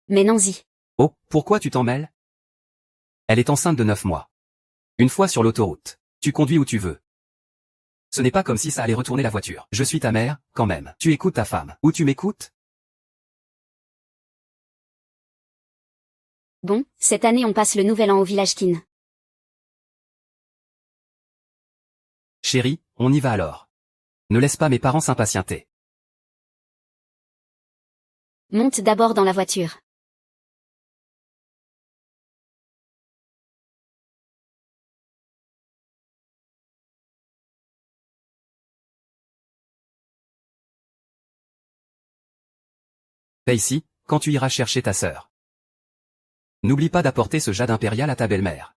Mais Nancy. Oh, pourquoi tu t'en mêles? Elle est enceinte de 9 mois. Une fois sur l'autoroute, tu conduis où tu veux. Ce n'est pas comme si ça allait retourner la voiture. Je suis ta mère, quand même. Tu écoutes ta femme. Ou tu m'écoutes? Bon, cette année on passe le nouvel an au village Kin. Chérie, on y va alors. Ne laisse pas mes parents s'impatienter. Monte d'abord dans la voiture. Paie ici, quand tu iras chercher ta sœur. N'oublie pas d'apporter ce jade impérial à ta belle-mère.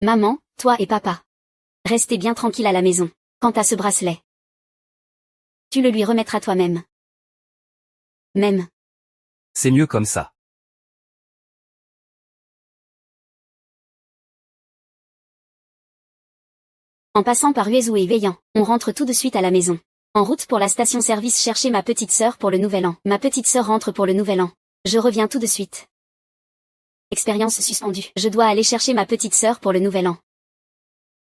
Maman, toi et papa. Restez bien tranquille à la maison. Quant à ce bracelet, tu le lui remettras toi-même. Même. C'est mieux comme ça. En passant par Uezu et Veillant, on rentre tout de suite à la maison. En route pour la station-service chercher ma petite sœur pour le nouvel an. Ma petite sœur rentre pour le nouvel an. Je reviens tout de suite. Expérience suspendue. Je dois aller chercher ma petite sœur pour le nouvel an.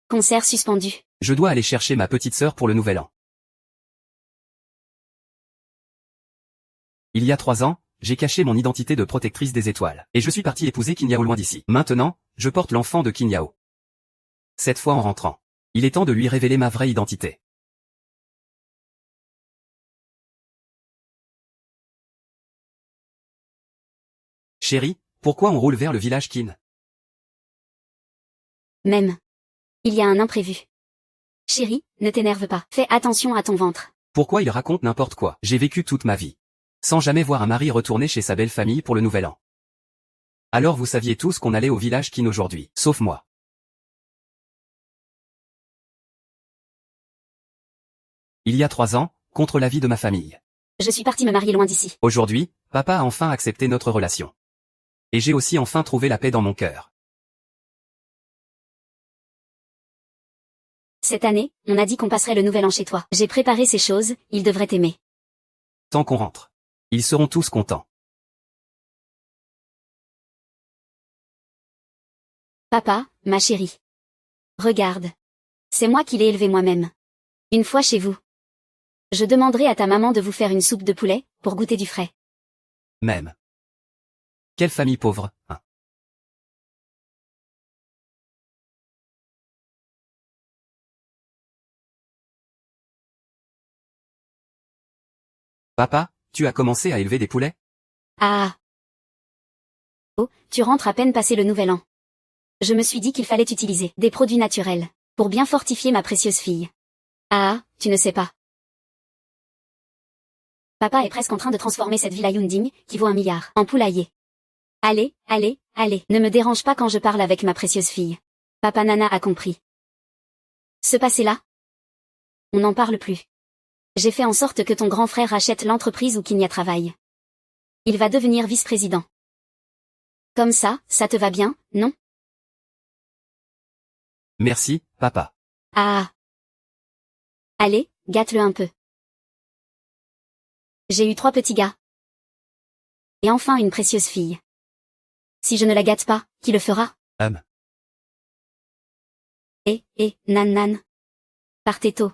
Concert suspendu. Je dois aller chercher ma petite sœur pour le nouvel an. Il y a 3 ans, j'ai caché mon identité de protectrice des étoiles. Et je suis parti épouser Qinyao loin d'ici. Maintenant, je porte l'enfant de Qinyao. Cette fois en rentrant, il est temps de lui révéler ma vraie identité. Chérie, pourquoi on roule vers le village Qin? Même. Il y a un imprévu. Chérie, ne t'énerve pas. Fais attention à ton ventre. Pourquoi il raconte n'importe quoi? J'ai vécu toute ma vie sans jamais voir un mari retourner chez sa belle famille pour le nouvel an. Alors vous saviez tous qu'on allait au village Qin aujourd'hui, sauf moi. Il y a 3 ans, contre l'avis de ma famille. Je suis partie me marier loin d'ici. Aujourd'hui, papa a enfin accepté notre relation. Et j'ai aussi enfin trouvé la paix dans mon cœur. Cette année, on a dit qu'on passerait le nouvel an chez toi. J'ai préparé ces choses, ils devraient t'aimer. Tant qu'on rentre, ils seront tous contents. Papa, ma chérie. Regarde. C'est moi qui l'ai élevé moi-même. Une fois chez vous. Je demanderai à ta maman de vous faire une soupe de poulet, pour goûter du frais. Même. Quelle famille pauvre, hein. Papa, tu as commencé à élever des poulets? Ah. Oh, tu rentres à peine passé le nouvel an. Je me suis dit qu'il fallait utiliser des produits naturels, pour bien fortifier ma précieuse fille. Ah, tu ne sais pas. Papa est presque en train de transformer cette villa Yunding, qui vaut 1 milliard, en poulailler. Allez, allez, allez, ne me dérange pas quand je parle avec ma précieuse fille. Papa Nana a compris. Ce passé-là? On n'en parle plus. J'ai fait en sorte que ton grand frère rachète l'entreprise où Kinya travaille. Il va devenir vice-président. Comme ça te va bien, non? Merci, papa. Ah. Allez, gâte-le un peu. J'ai eu 3 petits gars. Et enfin une précieuse fille. Si je ne la gâte pas, qui le fera? Nan. Partez tôt.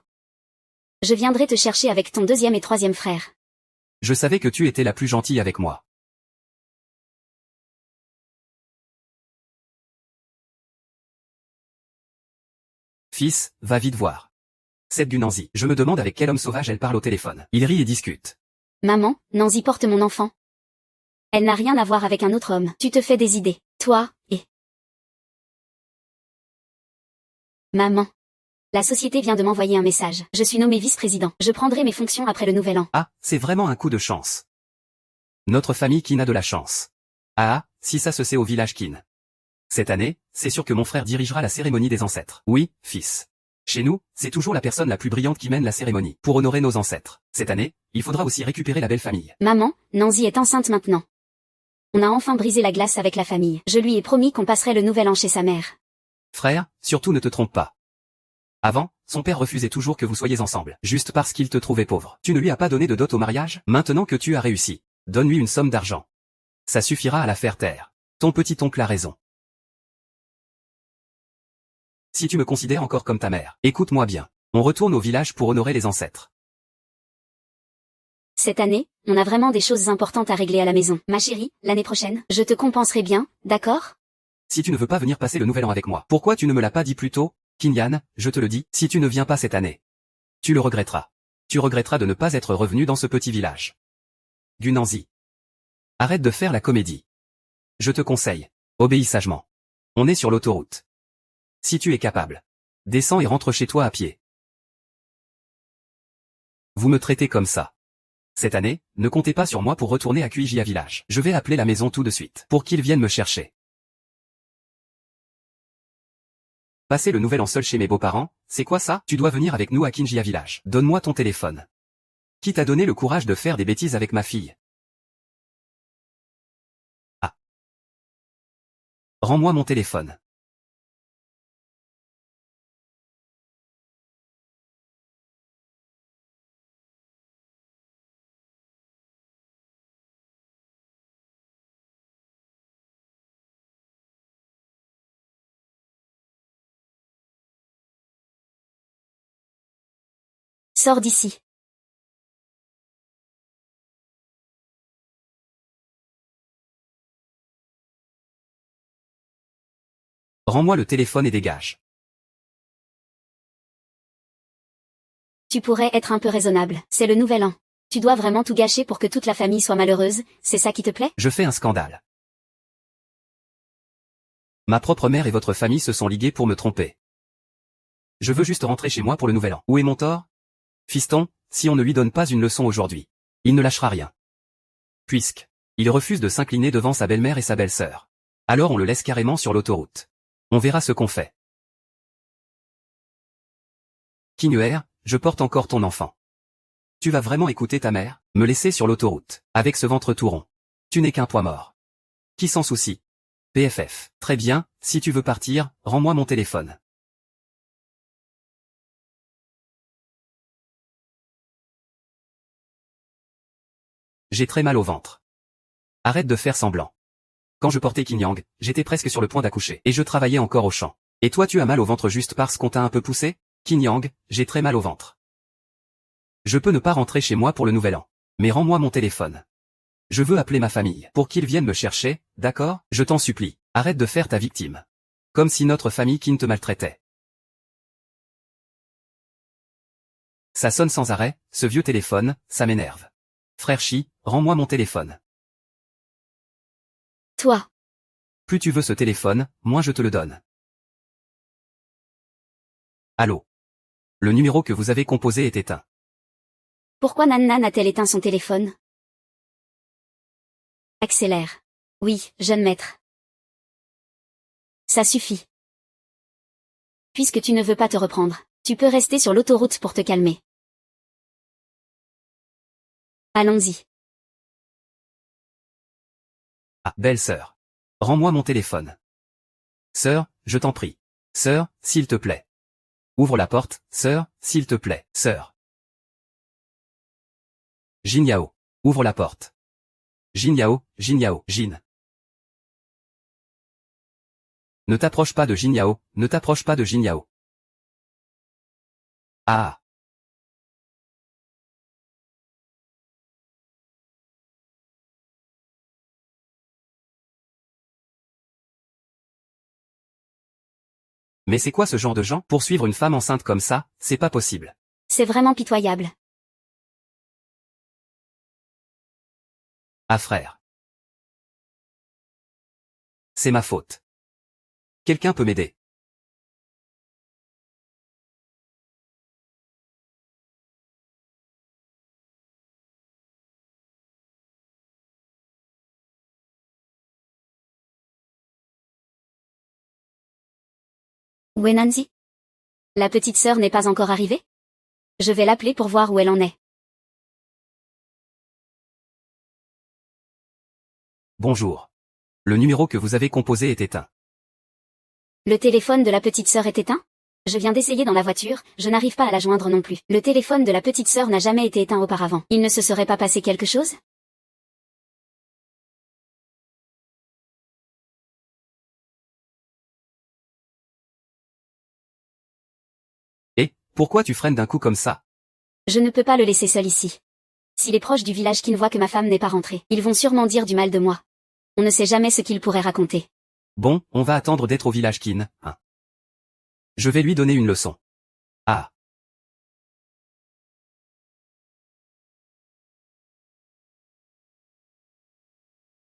Je viendrai te chercher avec ton 2e et 3e frère. Je savais que tu étais la plus gentille avec moi. Fils, va vite voir. C'est du Nancy. Je me demande avec quel homme sauvage elle parle au téléphone. Il rit et discute. Maman, Nancy porte mon enfant. Elle n'a rien à voir avec un autre homme. Tu te fais des idées, toi, et... Maman. La société vient de m'envoyer un message. Je suis nommé vice-président. Je prendrai mes fonctions après le nouvel an. Ah, c'est vraiment un coup de chance. Notre famille Qin a de la chance. Ah, si ça se sait au village Qin. Cette année, c'est sûr que mon frère dirigera la cérémonie des ancêtres. Oui, fils. Chez nous, c'est toujours la personne la plus brillante qui mène la cérémonie, pour honorer nos ancêtres. Cette année, il faudra aussi récupérer la belle famille. Maman, Nancy est enceinte maintenant. On a enfin brisé la glace avec la famille. Je lui ai promis qu'on passerait le nouvel an chez sa mère. Frère, surtout ne te trompe pas. Avant, son père refusait toujours que vous soyez ensemble, juste parce qu'il te trouvait pauvre. Tu ne lui as pas donné de dot au mariage? Maintenant que tu as réussi, donne-lui une somme d'argent. Ça suffira à la faire taire. Ton petit-oncle a raison. Si tu me considères encore comme ta mère, écoute-moi bien. On retourne au village pour honorer les ancêtres. Cette année, on a vraiment des choses importantes à régler à la maison. Ma chérie, l'année prochaine, je te compenserai bien, d'accord? Si tu ne veux pas venir passer le nouvel an avec moi, pourquoi tu ne me l'as pas dit plus tôt? Kinyan, je te le dis, si tu ne viens pas cette année, tu le regretteras. Tu regretteras de ne pas être revenu dans ce petit village. Gunanzi. Arrête de faire la comédie. Je te conseille. Obéis sagement. On est sur l'autoroute. Si tu es capable, descends et rentre chez toi à pied. Vous me traitez comme ça. Cette année, ne comptez pas sur moi pour retourner à Kuijia village. Je vais appeler la maison tout de suite, pour qu'ils viennent me chercher. Passer le nouvel an seul chez mes beaux-parents, c'est quoi ça? Tu dois venir avec nous à Kinjia village. Donne-moi ton téléphone. Qui t'a donné le courage de faire des bêtises avec ma fille? Ah. Rends-moi mon téléphone. Sors d'ici. Rends-moi le téléphone et dégage. Tu pourrais être un peu raisonnable. C'est le nouvel an. Tu dois vraiment tout gâcher pour que toute la famille soit malheureuse, c'est ça qui te plaît? Je fais un scandale. Ma propre mère et votre famille se sont ligués pour me tromper. Je veux juste rentrer chez moi pour le nouvel an. Où est mon tort? Fiston, si on ne lui donne pas une leçon aujourd'hui, il ne lâchera rien. Il refuse de s'incliner devant sa belle-mère et sa belle-sœur. Alors on le laisse carrément sur l'autoroute. On verra ce qu'on fait. Kinuer, je porte encore ton enfant. Tu vas vraiment écouter ta mère, me laisser sur l'autoroute, avec ce ventre tout rond. Tu n'es qu'un poids mort. Qui s'en soucie? PFF. Très bien, si tu veux partir, rends-moi mon téléphone. J'ai très mal au ventre. Arrête de faire semblant. Quand je portais Kinyang, j'étais presque sur le point d'accoucher, et je travaillais encore au champ. Et toi tu as mal au ventre juste parce qu'on t'a un peu poussé? Kinyang, j'ai très mal au ventre. Je peux ne pas rentrer chez moi pour le nouvel an. Mais rends-moi mon téléphone. Je veux appeler ma famille pour qu'ils viennent me chercher, d'accord? Je t'en supplie, arrête de faire ta victime. Comme si notre famille Kin te maltraitait. Ça sonne sans arrêt, ce vieux téléphone, ça m'énerve. Frère Chi, rends-moi mon téléphone. Toi. Plus tu veux ce téléphone, moins je te le donne. Allô? Le numéro que vous avez composé est éteint. Pourquoi Nan a-t-elle éteint son téléphone? Accélère. Oui, jeune maître. Ça suffit. Puisque tu ne veux pas te reprendre, tu peux rester sur l'autoroute pour te calmer. Allons-y. Ah, belle-sœur. Rends-moi mon téléphone. Sœur, je t'en prie. Sœur, s'il te plaît. Ouvre la porte, sœur, s'il te plaît, sœur. Jin Yao. Ouvre la porte. Jin Yao, Jin. Ne t'approche pas de Jin Yao, ne t'approche pas de Jin Yao. Ah. Mais c'est quoi ce genre de gens? Poursuivre une femme enceinte comme ça, c'est pas possible. C'est vraiment pitoyable. Ah frère. C'est ma faute. Quelqu'un peut m'aider. Où est Nancy? La petite sœur n'est pas encore arrivée? Je vais l'appeler pour voir où elle en est. Bonjour. Le numéro que vous avez composé est éteint. Le téléphone de la petite sœur est éteint? Je viens d'essayer dans la voiture, je n'arrive pas à la joindre non plus. Le téléphone de la petite sœur n'a jamais été éteint auparavant. Il ne se serait pas passé quelque chose? pourquoi tu freines d'un coup comme ça? Je ne peux pas le laisser seul ici. Si les proches du village Qin voient que ma femme n'est pas rentrée, ils vont sûrement dire du mal de moi. On ne sait jamais ce qu'ils pourraient raconter. Bon, on va attendre d'être au village Qin, hein. Je vais lui donner une leçon. Ah.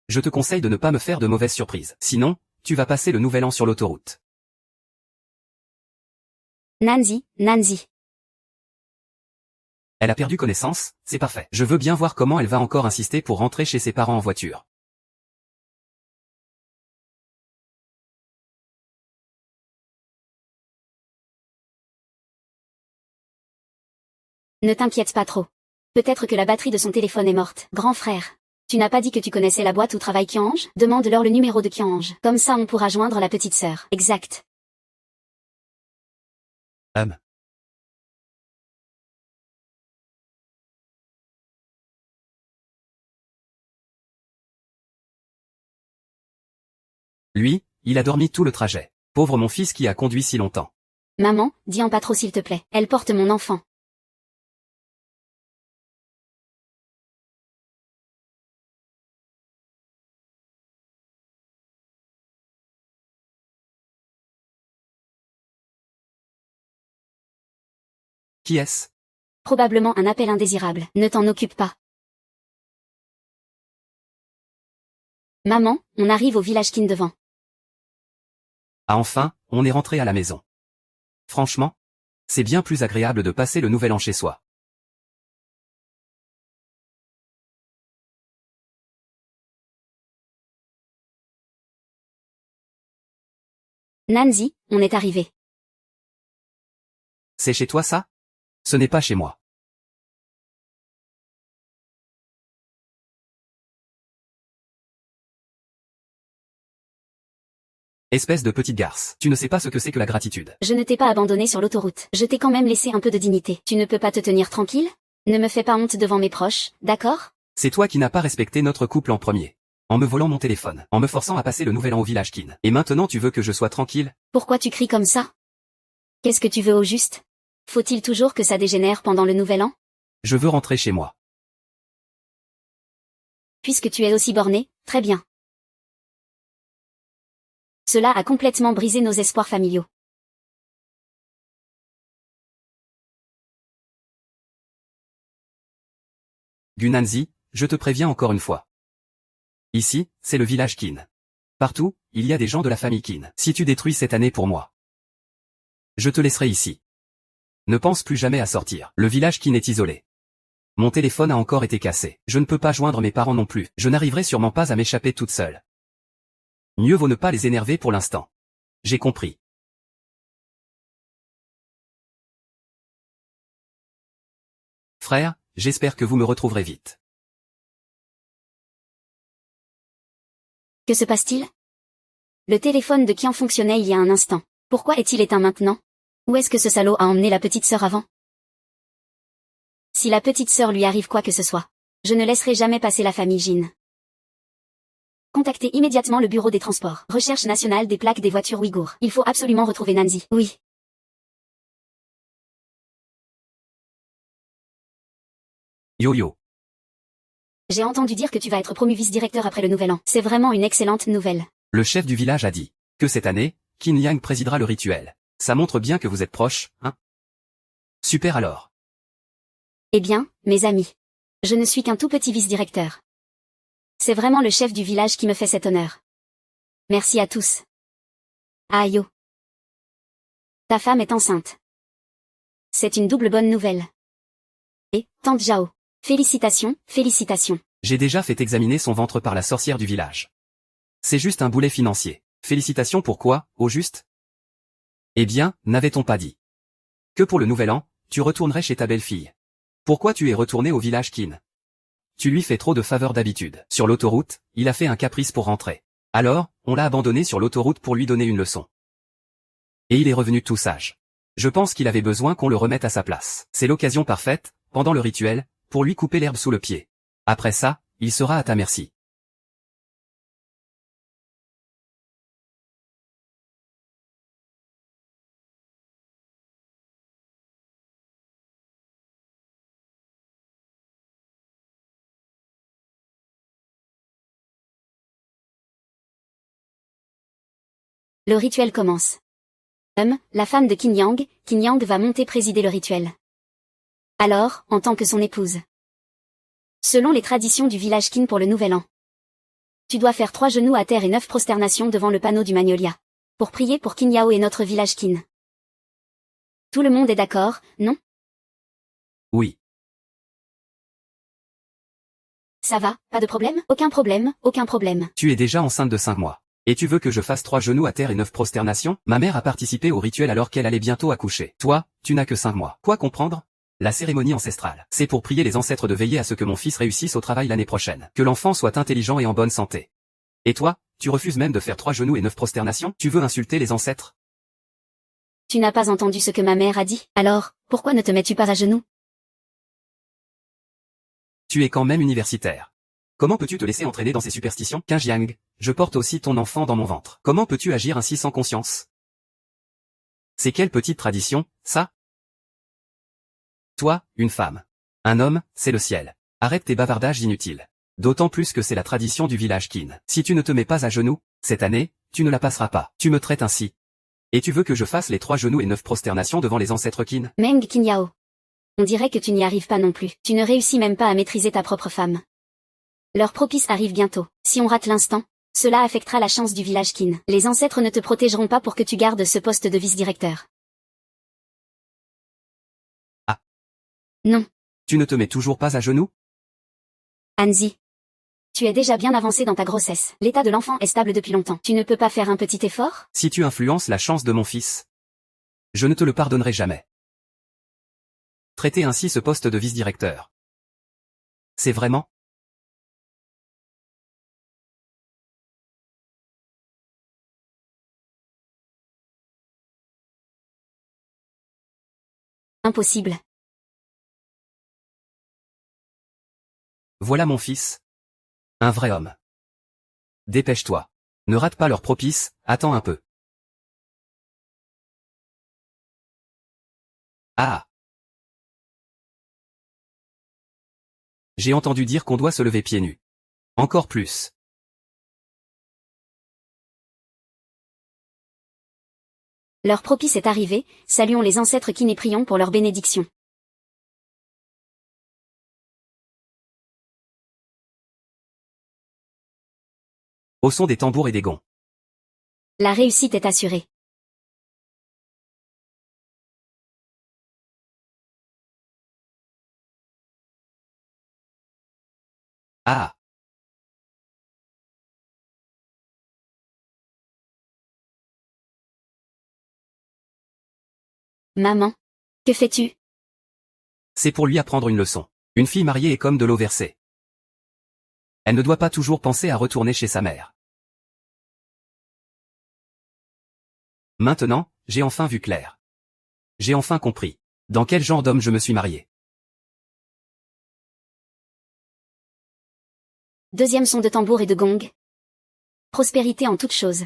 Je te conseille de ne pas me faire de mauvaises surprises. Sinon, tu vas passer le nouvel an sur l'autoroute. Nancy, Nancy. Elle a perdu connaissance, c'est parfait. Je veux bien voir comment elle va encore insister pour rentrer chez ses parents en voiture. Ne t'inquiète pas trop. Peut-être que la batterie de son téléphone est morte. Grand frère. Tu n'as pas dit que tu connaissais la boîte où travaille Kiange? Demande-leur le numéro de Kiange. Comme ça on pourra joindre la petite sœur. Exact. Lui, il a dormi tout le trajet. Pauvre mon fils qui a conduit si longtemps. Maman, dis en pas trop s'il te plaît. Elle porte mon enfant. Qui est-ce? Probablement un appel indésirable. Ne t'en occupe pas. Maman, on arrive au village Qin devant. Ah enfin, on est rentré à la maison. Franchement, c'est bien plus agréable de passer le nouvel an chez soi. Nancy, on est arrivé. C'est chez toi ça? Ce n'est pas chez moi. Espèce de petite garce. Tu ne sais pas ce que c'est que la gratitude. Je ne t'ai pas abandonné sur l'autoroute. Je t'ai quand même laissé un peu de dignité. Tu ne peux pas te tenir tranquille? Ne me fais pas honte devant mes proches, d'accord? C'est toi qui n'as pas respecté notre couple en premier. En me volant mon téléphone, en me forçant à passer le nouvel an au village Qin. Et maintenant tu veux que je sois tranquille? Pourquoi tu cries comme ça? Qu'est-ce que tu veux au juste? Faut-il toujours que ça dégénère pendant le nouvel an? Je veux rentrer chez moi. Puisque tu es aussi borné, très bien. Cela a complètement brisé nos espoirs familiaux. Gunanzi, je te préviens encore une fois. Ici, c'est le village Qin. Partout, il y a des gens de la famille Qin. Si tu détruis cette année pour moi, je te laisserai ici. Ne pense plus jamais à sortir. Le village Qin est isolé. Mon téléphone a encore été cassé. Je ne peux pas joindre mes parents non plus. Je n'arriverai sûrement pas à m'échapper toute seule. Mieux vaut ne pas les énerver pour l'instant. J'ai compris. Frère, j'espère que vous me retrouverez vite. Que se passe-t-il? Le téléphone de Qian fonctionnait il y a un instant. Pourquoi est-il éteint maintenant? Où est-ce que ce salaud a emmené la petite sœur avant? Si la petite sœur lui arrive quoi que ce soit, je ne laisserai jamais passer la famille Jin. Contactez immédiatement le bureau des transports. Recherche nationale des plaques des voitures ouïghours. Il faut absolument retrouver Nancy. Oui. Yo-yo. J'ai entendu dire que tu vas être promu vice-directeur après le nouvel an. C'est vraiment une excellente nouvelle. Le chef du village a dit que cette année, Qin Yang présidera le rituel. Ça montre bien que vous êtes proches, hein? Super alors. Eh bien, mes amis. Je ne suis qu'un tout petit vice-directeur. C'est vraiment le chef du village qui me fait cet honneur. Merci à tous. Ayo. Ta femme est enceinte. C'est une double bonne nouvelle. Et, tante Zhao. Félicitations, félicitations. J'ai déjà fait examiner son ventre par la sorcière du village. C'est juste un boulet financier. Félicitations pour quoi, au juste? Eh bien, n'avait-on pas dit que pour le nouvel an, tu retournerais chez ta belle-fille? Pourquoi tu es retourné au village Qin? Tu lui fais trop de faveurs d'habitude. Sur l'autoroute, il a fait un caprice pour rentrer. Alors, on l'a abandonné sur l'autoroute pour lui donner une leçon. Et il est revenu tout sage. Je pense qu'il avait besoin qu'on le remette à sa place. C'est l'occasion parfaite, pendant le rituel, pour lui couper l'herbe sous le pied. Après ça, il sera à ta merci. Le rituel commence. La femme de Qin Yang va monter présider le rituel. Alors, en tant que son épouse. Selon les traditions du village Qin pour le nouvel an. Tu dois faire 3 genoux à terre et 9 prosternations devant le panneau du Magnolia. Pour prier pour Qin Yao et notre village Qin. Tout le monde est d'accord, non? Oui. Ça va, pas de problème? Aucun problème, aucun problème. Tu es déjà enceinte de 5 mois. Et tu veux que je fasse 3 genoux à terre et 9 prosternations? Ma mère a participé au rituel alors qu'elle allait bientôt accoucher. Toi, tu n'as que 5 mois. Quoi comprendre? La cérémonie ancestrale, c'est pour prier les ancêtres de veiller à ce que mon fils réussisse au travail l'année prochaine. Que l'enfant soit intelligent et en bonne santé. Et toi, tu refuses même de faire 3 genoux et 9 prosternations? Tu veux insulter les ancêtres? Tu n'as pas entendu ce que ma mère a dit? Alors, pourquoi ne te mets-tu pas à genoux? Tu es quand même universitaire. Comment peux-tu te laisser entraîner dans ces superstitions? Qin Jiang, je porte aussi ton enfant dans mon ventre. Comment peux-tu agir ainsi sans conscience? C'est quelle petite tradition, ça? Toi, une femme. Un homme, c'est le ciel. Arrête tes bavardages inutiles. D'autant plus que c'est la tradition du village Qin. Si tu ne te mets pas à genoux, cette année, tu ne la passeras pas. Tu me traites ainsi. Et tu veux que je fasse les 3 genoux et 9 prosternations devant les ancêtres Qin? Meng Qin Yao. On dirait que tu n'y arrives pas non plus. Tu ne réussis même pas à maîtriser ta propre femme. Leur propice arrive bientôt. Si on rate l'instant, cela affectera la chance du village Qin. Les ancêtres ne te protégeront pas pour que tu gardes ce poste de vice-directeur. Ah. Non. Tu ne te mets toujours pas à genoux? Hanzi. Tu es déjà bien avancé dans ta grossesse. L'état de l'enfant est stable depuis longtemps. Tu ne peux pas faire un petit effort? Si tu influences la chance de mon fils, je ne te le pardonnerai jamais. Traiter ainsi ce poste de vice-directeur. C'est vraiment? Impossible. Voilà mon fils. Un vrai homme. Dépêche-toi. Ne rate pas leur propice, attends un peu. Ah. J'ai entendu dire qu'on doit se lever pieds nus. Encore plus. Leur propice est arrivé, saluons les ancêtres Qin et prions pour leur bénédiction. Au son des tambours et des gonds. La réussite est assurée. Ah. Maman. Que fais-tu? C'est pour lui apprendre une leçon. Une fille mariée est comme de l'eau versée. Elle ne doit pas toujours penser à retourner chez sa mère. Maintenant, j'ai enfin vu clair. J'ai enfin compris. Dans quel genre d'homme je me suis marié. Deuxième son de tambour et de gong. Prospérité en toutes choses.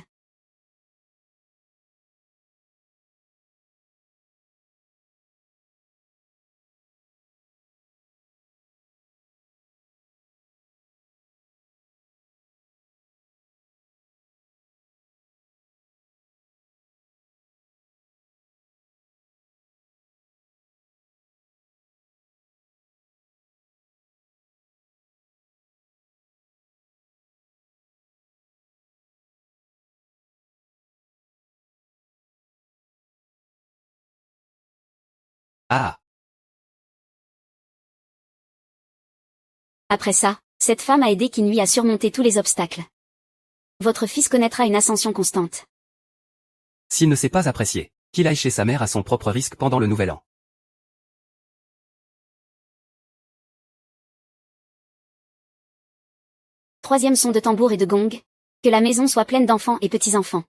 Ah. Après ça, cette femme a aidé Qin Lui à surmonter tous les obstacles. Votre fils connaîtra une ascension constante. S'il ne sait pas apprécier, qu'il aille chez sa mère à son propre risque pendant le nouvel an. Troisième son de tambour et de gong. Que la maison soit pleine d'enfants et petits-enfants.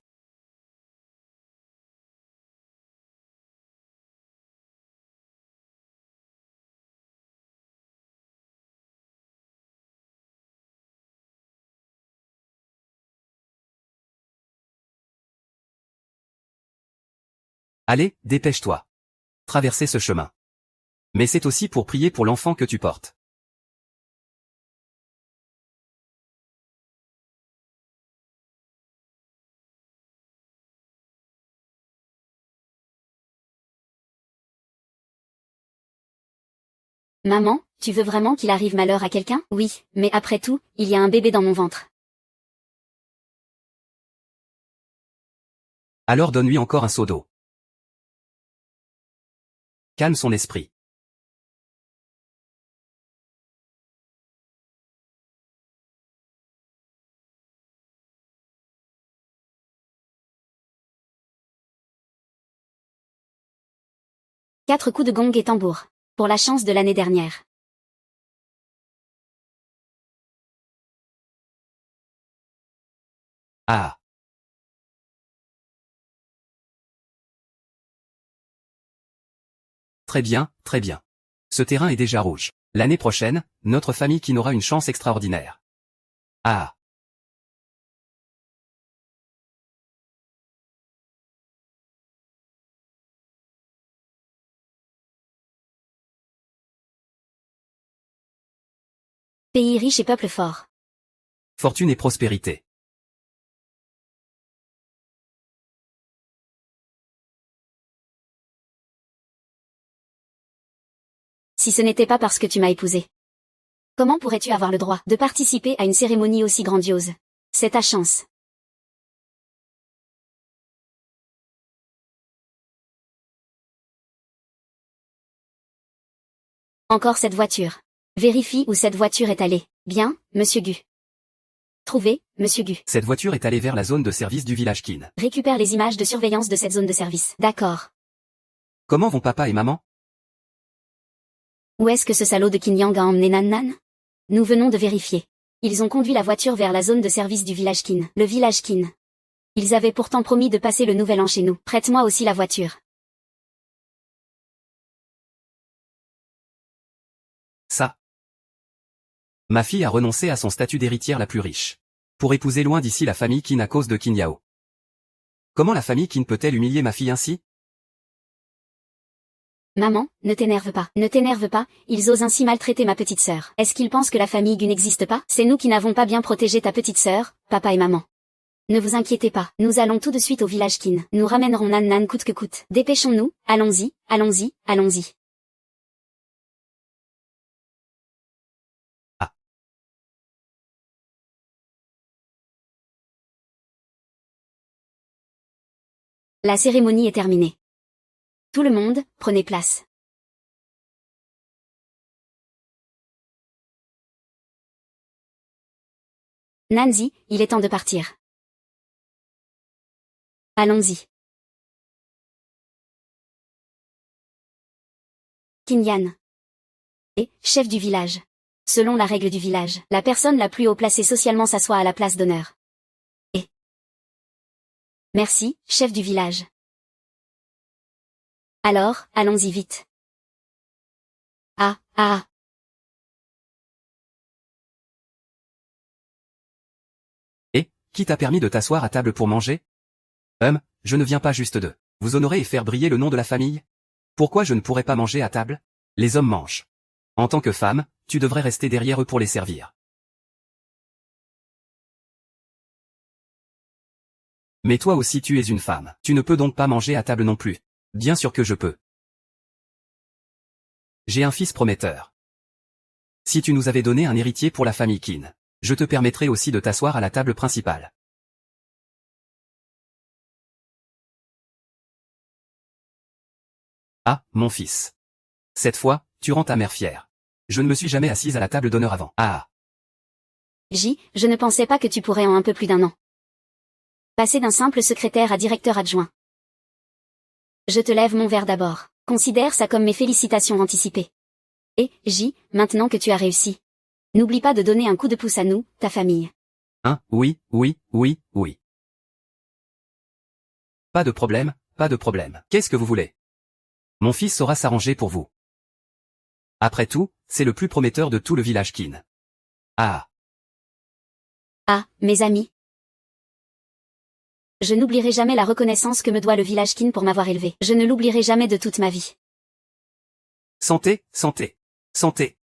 Allez, dépêche-toi. Traverser ce chemin. Mais c'est aussi pour prier pour l'enfant que tu portes. Maman, tu veux vraiment qu'il arrive malheur à quelqu'un? Oui, mais après tout, il y a un bébé dans mon ventre. Alors donne-lui encore un seau d'eau. Calme son esprit. Quatre coups de gong et tambour. Pour la chance de l'année dernière. Ah. Très bien, très bien. Ce terrain est déjà rouge. L'année prochaine, notre famille Kin aura une chance extraordinaire. Ah. Pays riche et peuple fort. Fortune et prospérité. Si ce n'était pas parce que tu m'as épousé. Comment pourrais-tu avoir le droit de participer à une cérémonie aussi grandiose? C'est ta chance. Encore cette voiture. Vérifie où cette voiture est allée. Bien, monsieur Gu. Trouvé, monsieur Gu. Cette voiture est allée vers la zone de service du village Kin. Récupère les images de surveillance de cette zone de service. D'accord. Comment vont papa et maman? Où est-ce que ce salaud de Kin Yang a emmené Nan Nan? Nous venons de vérifier. Ils ont conduit la voiture vers la zone de service du village Kin. Le village Kin. Ils avaient pourtant promis de passer le nouvel an chez nous. Prête-moi aussi la voiture. Ça. Ma fille a renoncé à son statut d'héritière la plus riche. Pour épouser loin d'ici la famille Kin à cause de Kin Yao. Comment la famille Kin peut-elle humilier ma fille ainsi? Maman, ne t'énerve pas. Ne t'énerve pas, ils osent ainsi maltraiter ma petite sœur. Est-ce qu'ils pensent que la famille Gu n'existe pas? C'est nous qui n'avons pas bien protégé ta petite sœur, papa et maman. Ne vous inquiétez pas, nous allons tout de suite au village Kin. Nous ramènerons Nan Nan coûte que coûte. Dépêchons-nous, allons-y, allons-y, allons-y. Ah. La cérémonie est terminée. Tout le monde, prenez place. Nanzi, il est temps de partir. Allons-y. Kinyan. Et, chef du village. Selon la règle du village, la personne la plus haut placée socialement s'assoit à la place d'honneur. Et. Merci, chef du village. Alors, allons-y vite. Ah, ah. Et, qui t'a permis de t'asseoir à table pour manger? Je ne viens pas juste de vous honorer et faire briller le nom de la famille? Pourquoi je ne pourrais pas manger à table? Les hommes mangent. En tant que femme, tu devrais rester derrière eux pour les servir. Mais toi aussi tu es une femme. Tu ne peux donc pas manger à table non plus. Bien sûr que je peux. J'ai un fils prometteur. Si tu nous avais donné un héritier pour la famille Kin, je te permettrai aussi de t'asseoir à la table principale. Ah, mon fils. Cette fois, tu rends ta mère fière. Je ne me suis jamais assise à la table d'honneur avant. Ah. Je ne pensais pas que tu pourrais en un peu plus d'un an. Passer d'un simple secrétaire à directeur adjoint. Je te lève mon verre d'abord. Considère ça comme mes félicitations anticipées. Et, maintenant que tu as réussi. N'oublie pas de donner un coup de pouce à nous, ta famille. Oui, oui, oui, oui. Pas de problème, pas de problème. Qu'est-ce que vous voulez? Mon fils saura s'arranger pour vous. Après tout, c'est le plus prometteur de tout le village Kin. Ah. Ah, mes amis. Je n'oublierai jamais la reconnaissance que me doit le village Kin pour m'avoir élevé. Je ne l'oublierai jamais de toute ma vie. Santé, santé, santé.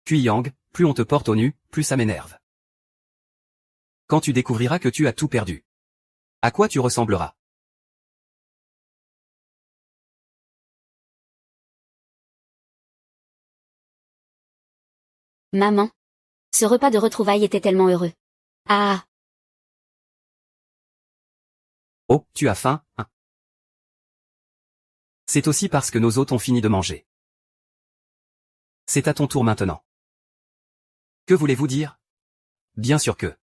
Puis Yang, plus on te porte au nu, plus ça m'énerve. Quand tu découvriras que tu as tout perdu. À quoi tu ressembleras? Maman. Ce repas de retrouvailles était tellement heureux. Ah. Oh, tu as faim, hein? C'est aussi parce que nos hôtes ont fini de manger. C'est à ton tour maintenant. Que voulez-vous dire? Bien sûr que.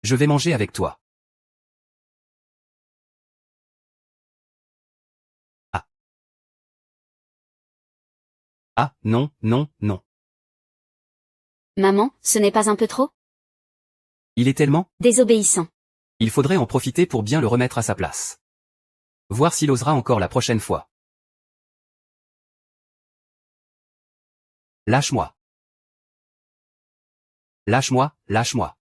Je vais manger avec toi. Ah. Ah, non, non, non. Maman, ce n'est pas un peu trop? Il est tellement... Désobéissant. Il faudrait en profiter pour bien le remettre à sa place. Voir s'il osera encore la prochaine fois. Lâche-moi. Lâche-moi, lâche-moi.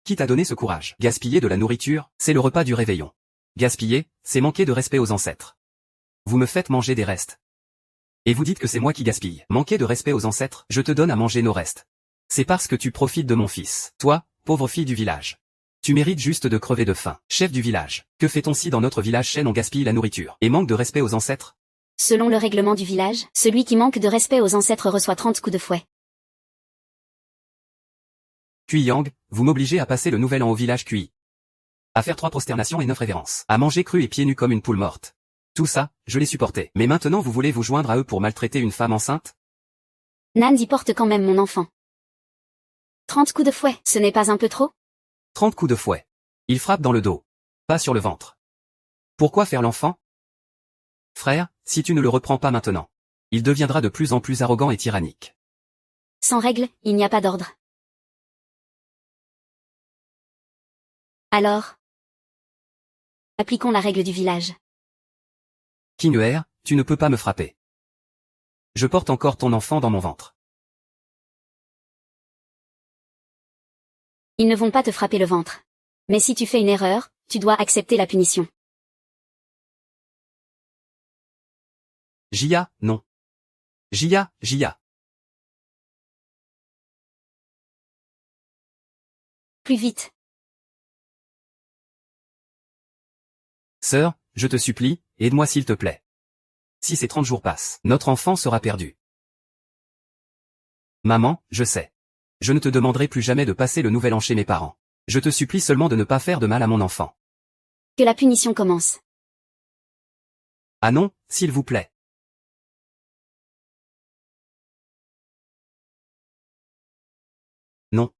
Qui t'a donné ce courage? Gaspiller de la nourriture, c'est le repas du réveillon. Gaspiller, c'est manquer de respect aux ancêtres. Vous me faites manger des restes. Et vous dites que c'est moi qui gaspille. Manquer de respect aux ancêtres, je te donne à manger nos restes. C'est parce que tu profites de mon fils. Toi, pauvre fille du village. Tu mérites juste de crever de faim. Chef du village, que fait-on si dans notre village chêne on gaspille la nourriture et manque de respect aux ancêtres? Selon le règlement du village, celui qui manque de respect aux ancêtres reçoit 30 coups de fouet. Kui Yang, vous m'obligez à passer le nouvel an au village Kui. À faire 3 prosternations et 9 révérences. À manger cru et pieds nus comme une poule morte. Tout ça, je l'ai supporté. Mais maintenant vous voulez vous joindre à eux pour maltraiter une femme enceinte? Nandi porte quand même mon enfant. 30 coups de fouet, ce n'est pas un peu trop? 30 coups de fouet. Il frappe dans le dos. Pas sur le ventre. Pourquoi faire l'enfant? Frère, si tu ne le reprends pas maintenant, il deviendra de plus en plus arrogant et tyrannique. Sans règle, il n'y a pas d'ordre. Alors? Appliquons la règle du village. Kinuer, tu ne peux pas me frapper. Je porte encore ton enfant dans mon ventre. Ils ne vont pas te frapper le ventre. Mais si tu fais une erreur, tu dois accepter la punition. Jia, non. Jia, Jia. Plus vite. Sœur, je te supplie, aide-moi s'il te plaît. Si ces 30 jours passent, notre enfant sera perdu. Maman, je sais. Je ne te demanderai plus jamais de passer le nouvel an chez mes parents. Je te supplie seulement de ne pas faire de mal à mon enfant. Que la punition commence. Ah non, s'il vous plaît. Non.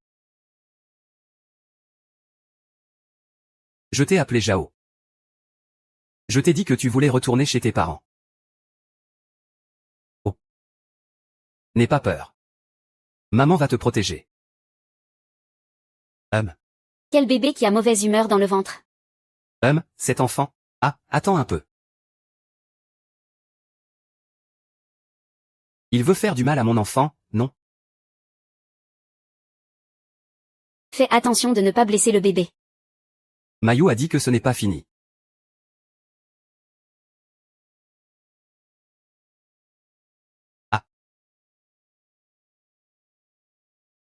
Je t'ai appelé Jao. Je t'ai dit que tu voulais retourner chez tes parents. Oh. N'aie pas peur. Maman va te protéger. Quel bébé qui a mauvaise humeur dans le ventre? Cet enfant. Ah, attends un peu. Il veut faire du mal à mon enfant, non? Fais attention de ne pas blesser le bébé. Mayu a dit que ce n'est pas fini. Ah.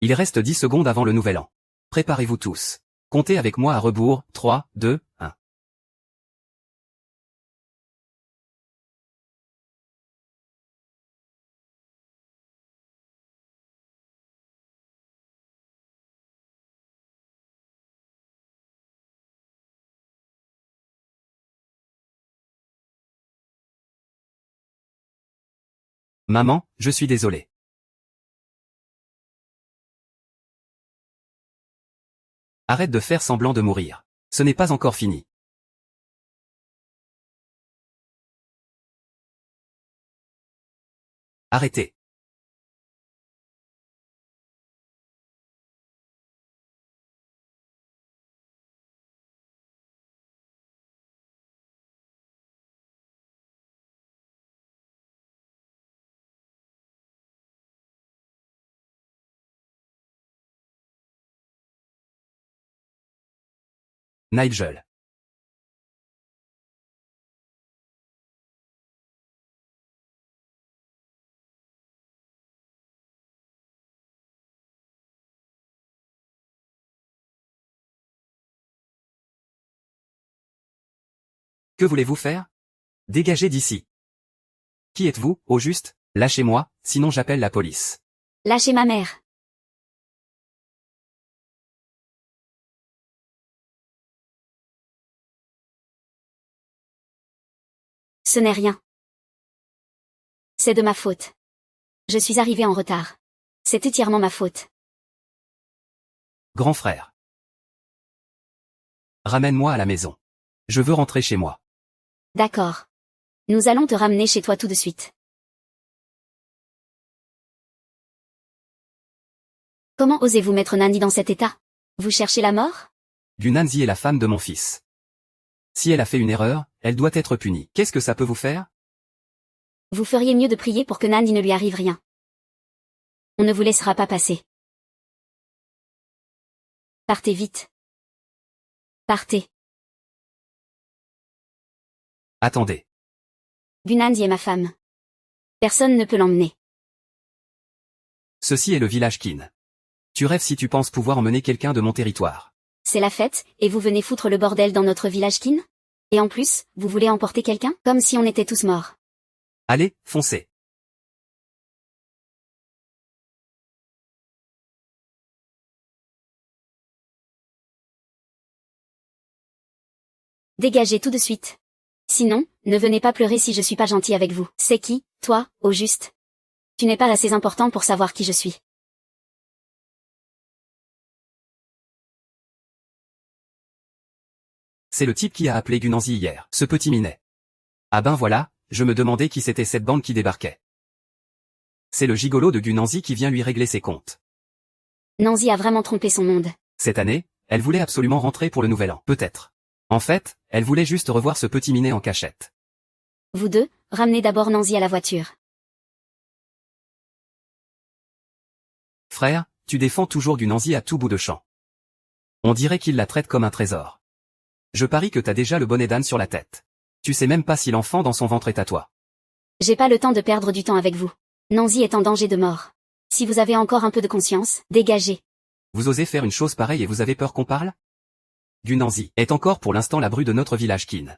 Il reste 10 secondes avant le nouvel an. Préparez-vous tous. Comptez avec moi à rebours, 3, 2, 1. Maman, je suis désolé. Arrête de faire semblant de mourir. Ce n'est pas encore fini. Arrêtez. Nigel. Que voulez-vous faire? Dégagez d'ici. Qui êtes-vous, au juste? Lâchez-moi, sinon j'appelle la police. Lâchez ma mère. Ce n'est rien. C'est de ma faute. Je suis arrivée en retard. C'est entièrement ma faute. Grand frère. Ramène-moi à la maison. Je veux rentrer chez moi. D'accord. Nous allons te ramener chez toi tout de suite. Comment osez-vous mettre Nandi dans cet état? Vous cherchez la mort? Gunanzi est la femme de mon fils. Si elle a fait une erreur, elle doit être punie. Qu'est-ce que ça peut vous faire? Vous feriez mieux de prier pour que Nandi ne lui arrive rien. On ne vous laissera pas passer. Partez vite. Partez. Attendez. Gunandi est ma femme. Personne ne peut l'emmener. Ceci est le village Kin. Tu rêves si tu penses pouvoir emmener quelqu'un de mon territoire. C'est la fête, et vous venez foutre le bordel dans notre village Kin? Et en plus, vous voulez emporter quelqu'un? Comme si on était tous morts. Allez, foncez. Dégagez tout de suite. Sinon, ne venez pas pleurer si je suis pas gentil avec vous. C'est qui, toi, au juste? Tu n'es pas assez important pour savoir qui je suis. C'est le type qui a appelé Gunanzi hier, ce petit minet. Ah ben voilà, je me demandais qui c'était cette bande qui débarquait. C'est le gigolo de Gunanzi qui vient lui régler ses comptes. Nancy a vraiment trompé son monde. Cette année, elle voulait absolument rentrer pour le nouvel an. Peut-être. En fait, elle voulait juste revoir ce petit minet en cachette. Vous deux, ramenez d'abord Nancy à la voiture. Frère, tu défends toujours Gunanzi à tout bout de champ. On dirait qu'il la traite comme un trésor. Je parie que t'as déjà le bonnet d'âne sur la tête. Tu sais même pas si l'enfant dans son ventre est à toi. J'ai pas le temps de perdre du temps avec vous. Nancy est en danger de mort. Si vous avez encore un peu de conscience, dégagez. Vous osez faire une chose pareille et vous avez peur qu'on parle? Gunanzi est encore pour l'instant la bru de notre village Kin.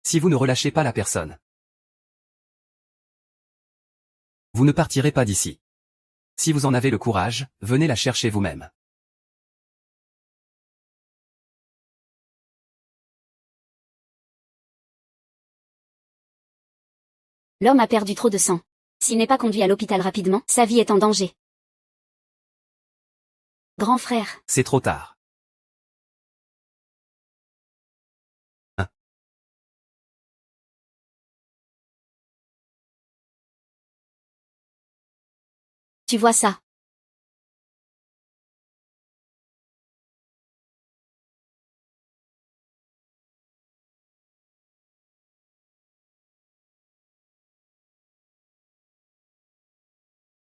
Si vous ne relâchez pas la personne, vous ne partirez pas d'ici. Si vous en avez le courage, venez la chercher vous-même. L'homme a perdu trop de sang. S'il n'est pas conduit à l'hôpital rapidement, sa vie est en danger. Grand frère. C'est trop tard. Tu vois ça?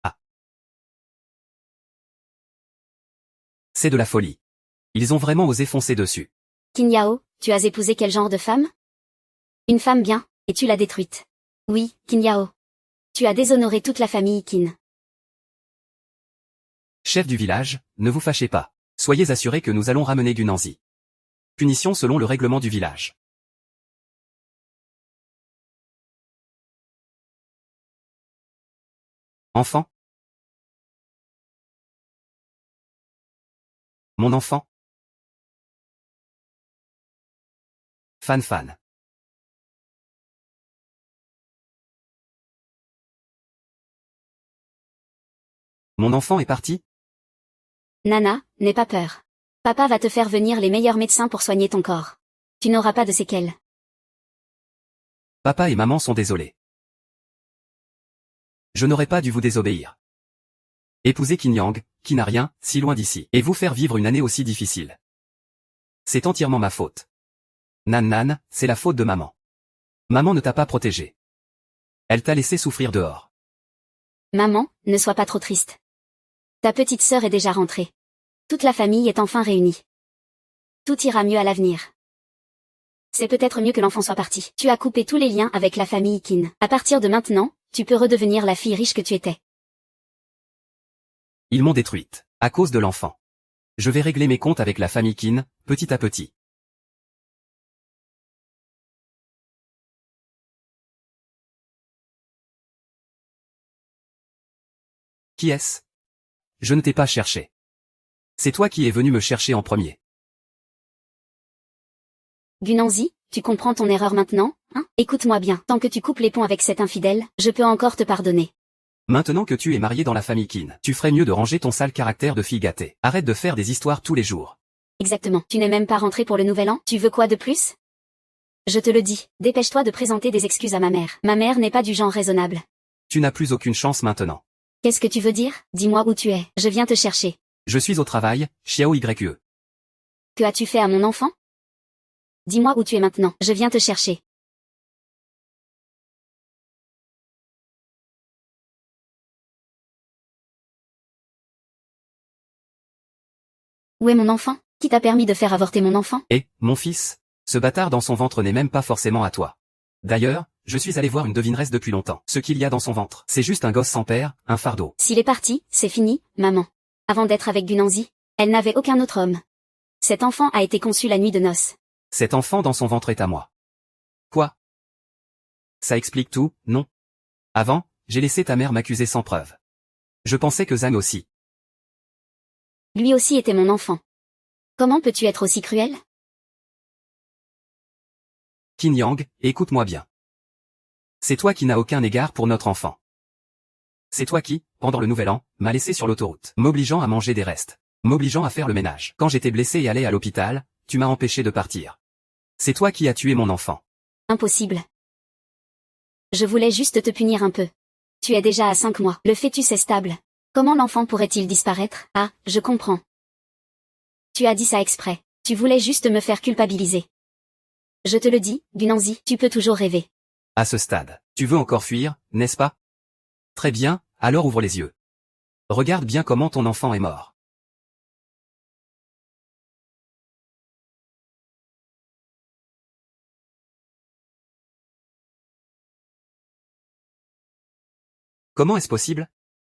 Ah. C'est de la folie. Ils ont vraiment osé foncer dessus. Qin Yao, tu as épousé quel genre de femme? Une femme bien, et tu l'as détruite. Oui, Qin Yao. Tu as déshonoré toute la famille Qin. Chef du village, ne vous fâchez pas. Soyez assurés que nous allons ramener Gunanzi. Punition selon le règlement du village. Enfant? Mon enfant? Fan. Mon enfant est parti? Nana, n'aie pas peur. Papa va te faire venir les meilleurs médecins pour soigner ton corps. Tu n'auras pas de séquelles. Papa et maman sont désolés. Je n'aurais pas dû vous désobéir. Épouser Qin Yang, qui n'a rien, si loin d'ici, et vous faire vivre une année aussi difficile. C'est entièrement ma faute. Nan, c'est la faute de maman. Maman ne t'a pas protégé. Elle t'a laissé souffrir dehors. Maman, ne sois pas trop triste. Ta petite sœur est déjà rentrée. Toute la famille est enfin réunie. Tout ira mieux à l'avenir. C'est peut-être mieux que l'enfant soit parti. Tu as coupé tous les liens avec la famille Qin. À partir de maintenant, tu peux redevenir la fille riche que tu étais. Ils m'ont détruite, à cause de l'enfant. Je vais régler mes comptes avec la famille Qin, petit à petit. Qui est-ce? Je ne t'ai pas cherché. C'est toi qui es venu me chercher en premier. Gunanzi, tu comprends ton erreur maintenant, hein? Écoute-moi bien, tant que tu coupes les ponts avec cet infidèle, je peux encore te pardonner. Maintenant que tu es marié dans la famille Keane, tu ferais mieux de ranger ton sale caractère de fille gâtée. Arrête de faire des histoires tous les jours. Exactement. Tu n'es même pas rentré pour le nouvel an? Tu veux quoi de plus? Je te le dis, dépêche-toi de présenter des excuses à ma mère. Ma mère n'est pas du genre raisonnable. Tu n'as plus aucune chance maintenant. Qu'est-ce que tu veux dire? Dis-moi où tu es. Je viens te chercher. Je suis au travail, Xiao YE. Que as-tu fait à mon enfant? Dis-moi où tu es maintenant. Je viens te chercher. Où est mon enfant? Qui t'a permis de faire avorter mon enfant? Et, mon fils, ce bâtard dans son ventre n'est même pas forcément à toi. D'ailleurs, je suis allé voir une devineresse depuis longtemps. Ce qu'il y a dans son ventre, c'est juste un gosse sans père, un fardeau. S'il est parti, c'est fini, maman. Avant d'être avec Gunanzi, elle n'avait aucun autre homme. Cet enfant a été conçu la nuit de noces. Cet enfant dans son ventre est à moi. Quoi? Ça explique tout, non? Avant, j'ai laissé ta mère m'accuser sans preuve. Je pensais que Zhang aussi. Lui aussi était mon enfant. Comment peux-tu être aussi cruel? Qin Yang, écoute-moi bien. C'est toi qui n'as aucun égard pour notre enfant. C'est toi qui, pendant le nouvel an, m'as laissé sur l'autoroute, m'obligeant à manger des restes, m'obligeant à faire le ménage. Quand j'étais blessé et allé à l'hôpital, tu m'as empêché de partir. C'est toi qui as tué mon enfant. Impossible. Je voulais juste te punir un peu. Tu es déjà à 5 mois. Le fœtus est stable. Comment l'enfant pourrait-il disparaître? Ah, je comprends. Tu as dit ça exprès. Tu voulais juste me faire culpabiliser. Je te le dis, Gunanzi, tu peux toujours rêver. À ce stade, tu veux encore fuir, n'est-ce pas? Très bien, alors ouvre les yeux. Regarde bien comment ton enfant est mort. Comment est-ce possible?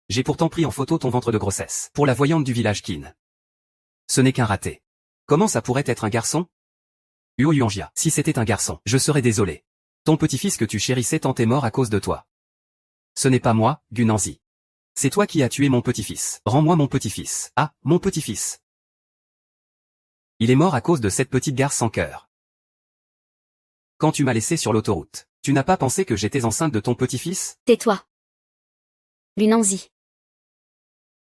J'ai pourtant pris en photo ton ventre de grossesse, pour la voyante du village Qin. Ce n'est qu'un raté. Comment ça pourrait être un garçon? Huo Yuanjia, si c'était un garçon, je serais désolé. Ton petit-fils que tu chérissais tant est mort à cause de toi. Ce n'est pas moi, Gunanzi. C'est toi qui as tué mon petit-fils. Rends-moi mon petit-fils. Ah, mon petit-fils. Il est mort à cause de cette petite garce sans cœur. Quand tu m'as laissé sur l'autoroute, tu n'as pas pensé que j'étais enceinte de ton petit-fils? Tais-toi. Gunanzi.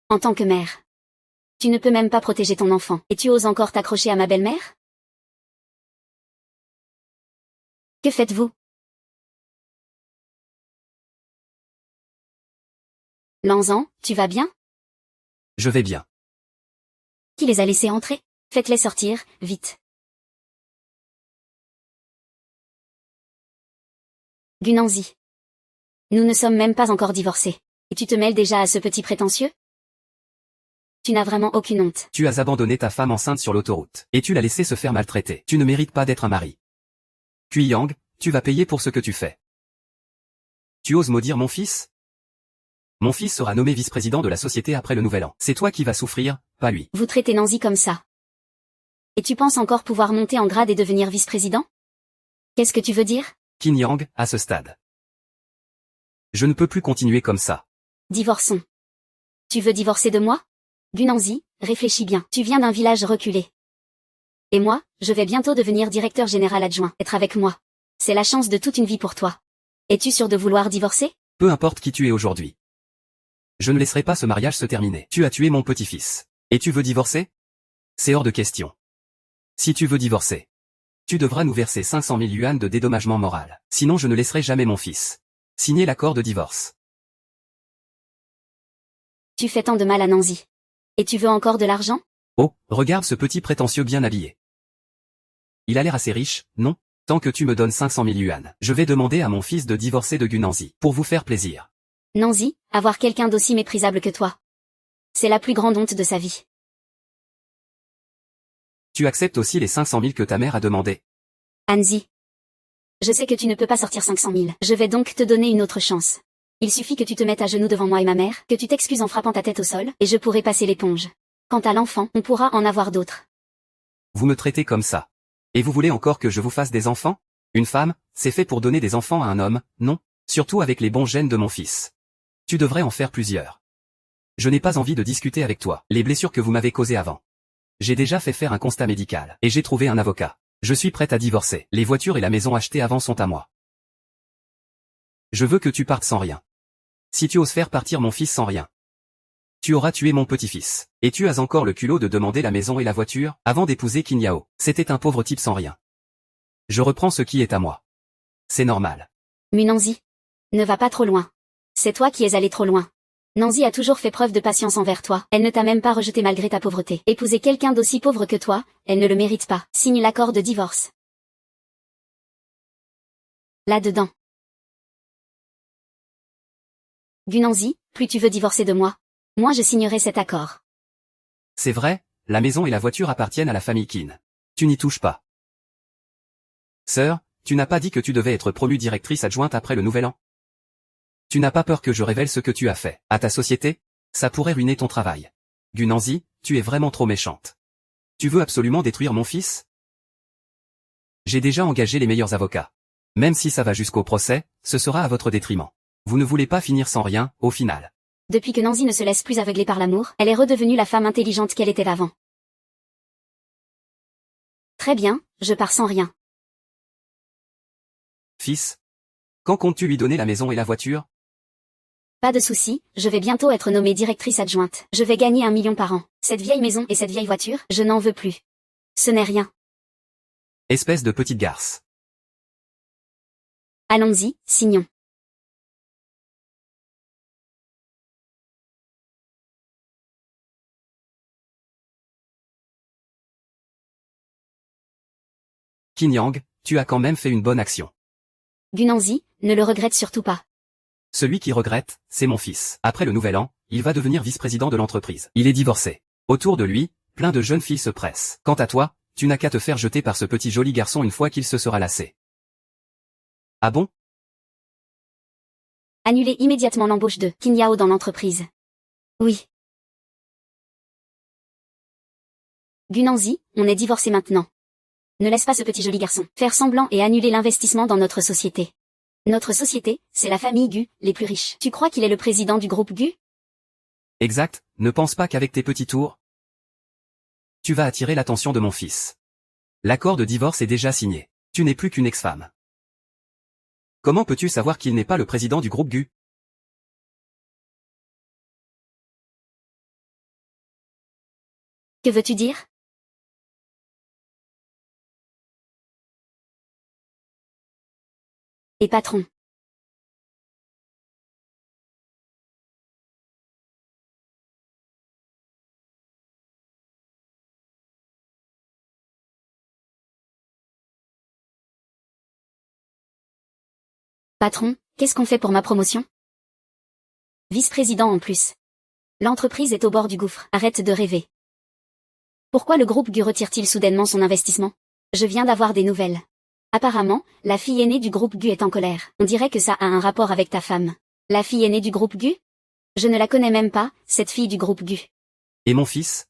En tant que mère. Tu ne peux même pas protéger ton enfant, et tu oses encore t'accrocher à ma belle-mère? Que faites-vous? Lanzan, tu vas bien? Je vais bien. Qui les a laissés entrer? Faites-les sortir, vite. Gunanzi. Nous ne sommes même pas encore divorcés. Et tu te mêles déjà à ce petit prétentieux? Tu n'as vraiment aucune honte. Tu as abandonné ta femme enceinte sur l'autoroute, et tu l'as laissé se faire maltraiter. Tu ne mérites pas d'être un mari. Kui Yang, tu vas payer pour ce que tu fais. Tu oses maudire mon fils? Mon fils sera nommé vice-président de la société après le nouvel an. C'est toi qui vas souffrir, pas lui. Vous traitez Nanzi comme ça. Et tu penses encore pouvoir monter en grade et devenir vice-président? Qu'est-ce que tu veux dire? Qin Yang, à ce stade. Je ne peux plus continuer comme ça. Divorçons. Tu veux divorcer de moi? Gunanzi, réfléchis bien. Tu viens d'un village reculé. Et moi, je vais bientôt devenir directeur général adjoint. Être avec moi. C'est la chance de toute une vie pour toi. Es-tu sûr de vouloir divorcer? Peu importe qui tu es aujourd'hui. Je ne laisserai pas ce mariage se terminer. Tu as tué mon petit-fils. Et tu veux divorcer? C'est hors de question. Si tu veux divorcer, tu devras nous verser 500 000 yuan de dédommagement moral. Sinon je ne laisserai jamais mon fils signer l'accord de divorce. Tu fais tant de mal à Nanzi. Et tu veux encore de l'argent? Oh, regarde ce petit prétentieux bien habillé. Il a l'air assez riche, non? Tant que tu me donnes 500 000 yuan, je vais demander à mon fils de divorcer de Gunanzi, pour vous faire plaisir. Nanzi, avoir quelqu'un d'aussi méprisable que toi. C'est la plus grande honte de sa vie. Tu acceptes aussi les 500 000 que ta mère a demandé. Anzi. Je sais que tu ne peux pas sortir 500 000. Je vais donc te donner une autre chance. Il suffit que tu te mettes à genoux devant moi et ma mère, que tu t'excuses en frappant ta tête au sol, et je pourrai passer l'éponge. Quant à l'enfant, on pourra en avoir d'autres. Vous me traitez comme ça. Et vous voulez encore que je vous fasse des enfants? Une femme, c'est fait pour donner des enfants à un homme, non? Surtout avec les bons gènes de mon fils. Tu devrais en faire plusieurs. Je n'ai pas envie de discuter avec toi. Les blessures que vous m'avez causées avant. J'ai déjà fait faire un constat médical. Et j'ai trouvé un avocat. Je suis prête à divorcer. Les voitures et la maison achetées avant sont à moi. Je veux que tu partes sans rien. Si tu oses faire partir mon fils sans rien, tu auras tué mon petit-fils. Et tu as encore le culot de demander la maison et la voiture, avant d'épouser Qin Yao. C'était un pauvre type sans rien. Je reprends ce qui est à moi. C'est normal. Nancy. Ne va pas trop loin. C'est toi qui es allé trop loin. Nancy a toujours fait preuve de patience envers toi. Elle ne t'a même pas rejeté malgré ta pauvreté. Épouser quelqu'un d'aussi pauvre que toi, elle ne le mérite pas. Signe l'accord de divorce. Là-dedans. Nancy, plus tu veux divorcer de moi, moins je signerai cet accord. C'est vrai, la maison et la voiture appartiennent à la famille Qin. Tu n'y touches pas. Sœur, tu n'as pas dit que tu devais être promue directrice adjointe après le nouvel an? Tu n'as pas peur que je révèle ce que tu as fait à ta société? Ça pourrait ruiner ton travail. Nancy, tu es vraiment trop méchante. Tu veux absolument détruire mon fils? J'ai déjà engagé les meilleurs avocats. Même si ça va jusqu'au procès, ce sera à votre détriment. Vous ne voulez pas finir sans rien, au final. Depuis que Nancy ne se laisse plus aveugler par l'amour, elle est redevenue la femme intelligente qu'elle était avant. Très bien, je pars sans rien. Fils, quand comptes-tu lui donner la maison et la voiture? Pas de souci, je vais bientôt être nommée directrice adjointe. Je vais gagner 1 million par an. Cette vieille maison et cette vieille voiture, je n'en veux plus. Ce n'est rien. Espèce de petite garce. Allons-y, signons. Qin Yang, tu as quand même fait une bonne action. Nancy, ne le regrette surtout pas. Celui qui regrette, c'est mon fils. Après le nouvel an, il va devenir vice-président de l'entreprise. Il est divorcé. Autour de lui, plein de jeunes filles se pressent. Quant à toi, tu n'as qu'à te faire jeter par ce petit joli garçon une fois qu'il se sera lassé. Ah bon? Annulez immédiatement l'embauche de Qin Yao dans l'entreprise. Oui. Nancy, on est divorcés maintenant. Ne laisse pas ce petit joli garçon faire semblant et annuler l'investissement dans notre société. Notre société, c'est la famille Gu, les plus riches. Tu crois qu'il est le président du groupe Gu? Exact, ne pense pas qu'avec tes petits tours, tu vas attirer l'attention de mon fils. L'accord de divorce est déjà signé. Tu n'es plus qu'une ex-femme. Comment peux-tu savoir qu'il n'est pas le président du groupe Gu? Que veux-tu dire? Et patron. Patron, qu'est-ce qu'on fait pour ma promotion? Vice-président en plus. L'entreprise est au bord du gouffre. Arrête de rêver. Pourquoi le groupe Gu retire-t-il soudainement son investissement? Je viens d'avoir des nouvelles. Apparemment, la fille aînée du groupe Gu est en colère. On dirait que ça a un rapport avec ta femme. La fille aînée du groupe Gu? Je ne la connais même pas, cette fille du groupe Gu. Et mon fils?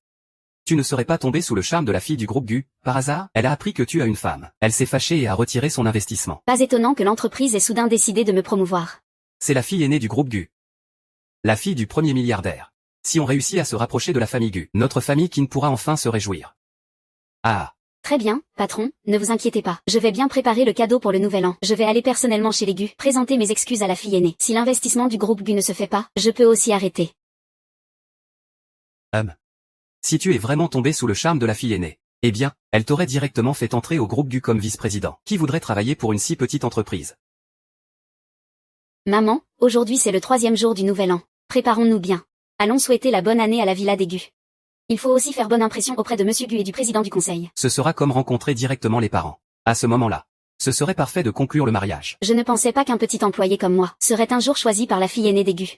Tu ne serais pas tombé sous le charme de la fille du groupe Gu, par hasard? Elle a appris que tu as une femme. Elle s'est fâchée et a retiré son investissement. Pas étonnant que l'entreprise ait soudain décidé de me promouvoir. C'est la fille aînée du groupe Gu. La fille du premier milliardaire. Si on réussit à se rapprocher de la famille Gu, notre famille qui ne pourra enfin se réjouir. Ah. Très bien, patron, ne vous inquiétez pas. Je vais bien préparer le cadeau pour le nouvel an. Je vais aller personnellement chez les Gu, présenter mes excuses à la fille aînée. Si l'investissement du groupe Gu ne se fait pas, je peux aussi arrêter. Si tu es vraiment tombé sous le charme de la fille aînée, eh bien, elle t'aurait directement fait entrer au groupe Gu comme vice-président. Qui voudrait travailler pour une si petite entreprise? Maman, aujourd'hui c'est le 3e jour du nouvel an. Préparons-nous bien. Allons souhaiter la bonne année à la villa des Gu. Il faut aussi faire bonne impression auprès de Monsieur Gu et du président du conseil. Ce sera comme rencontrer directement les parents. À ce moment-là, ce serait parfait de conclure le mariage. Je ne pensais pas qu'un petit employé comme moi serait un jour choisi par la fille aînée des Gu.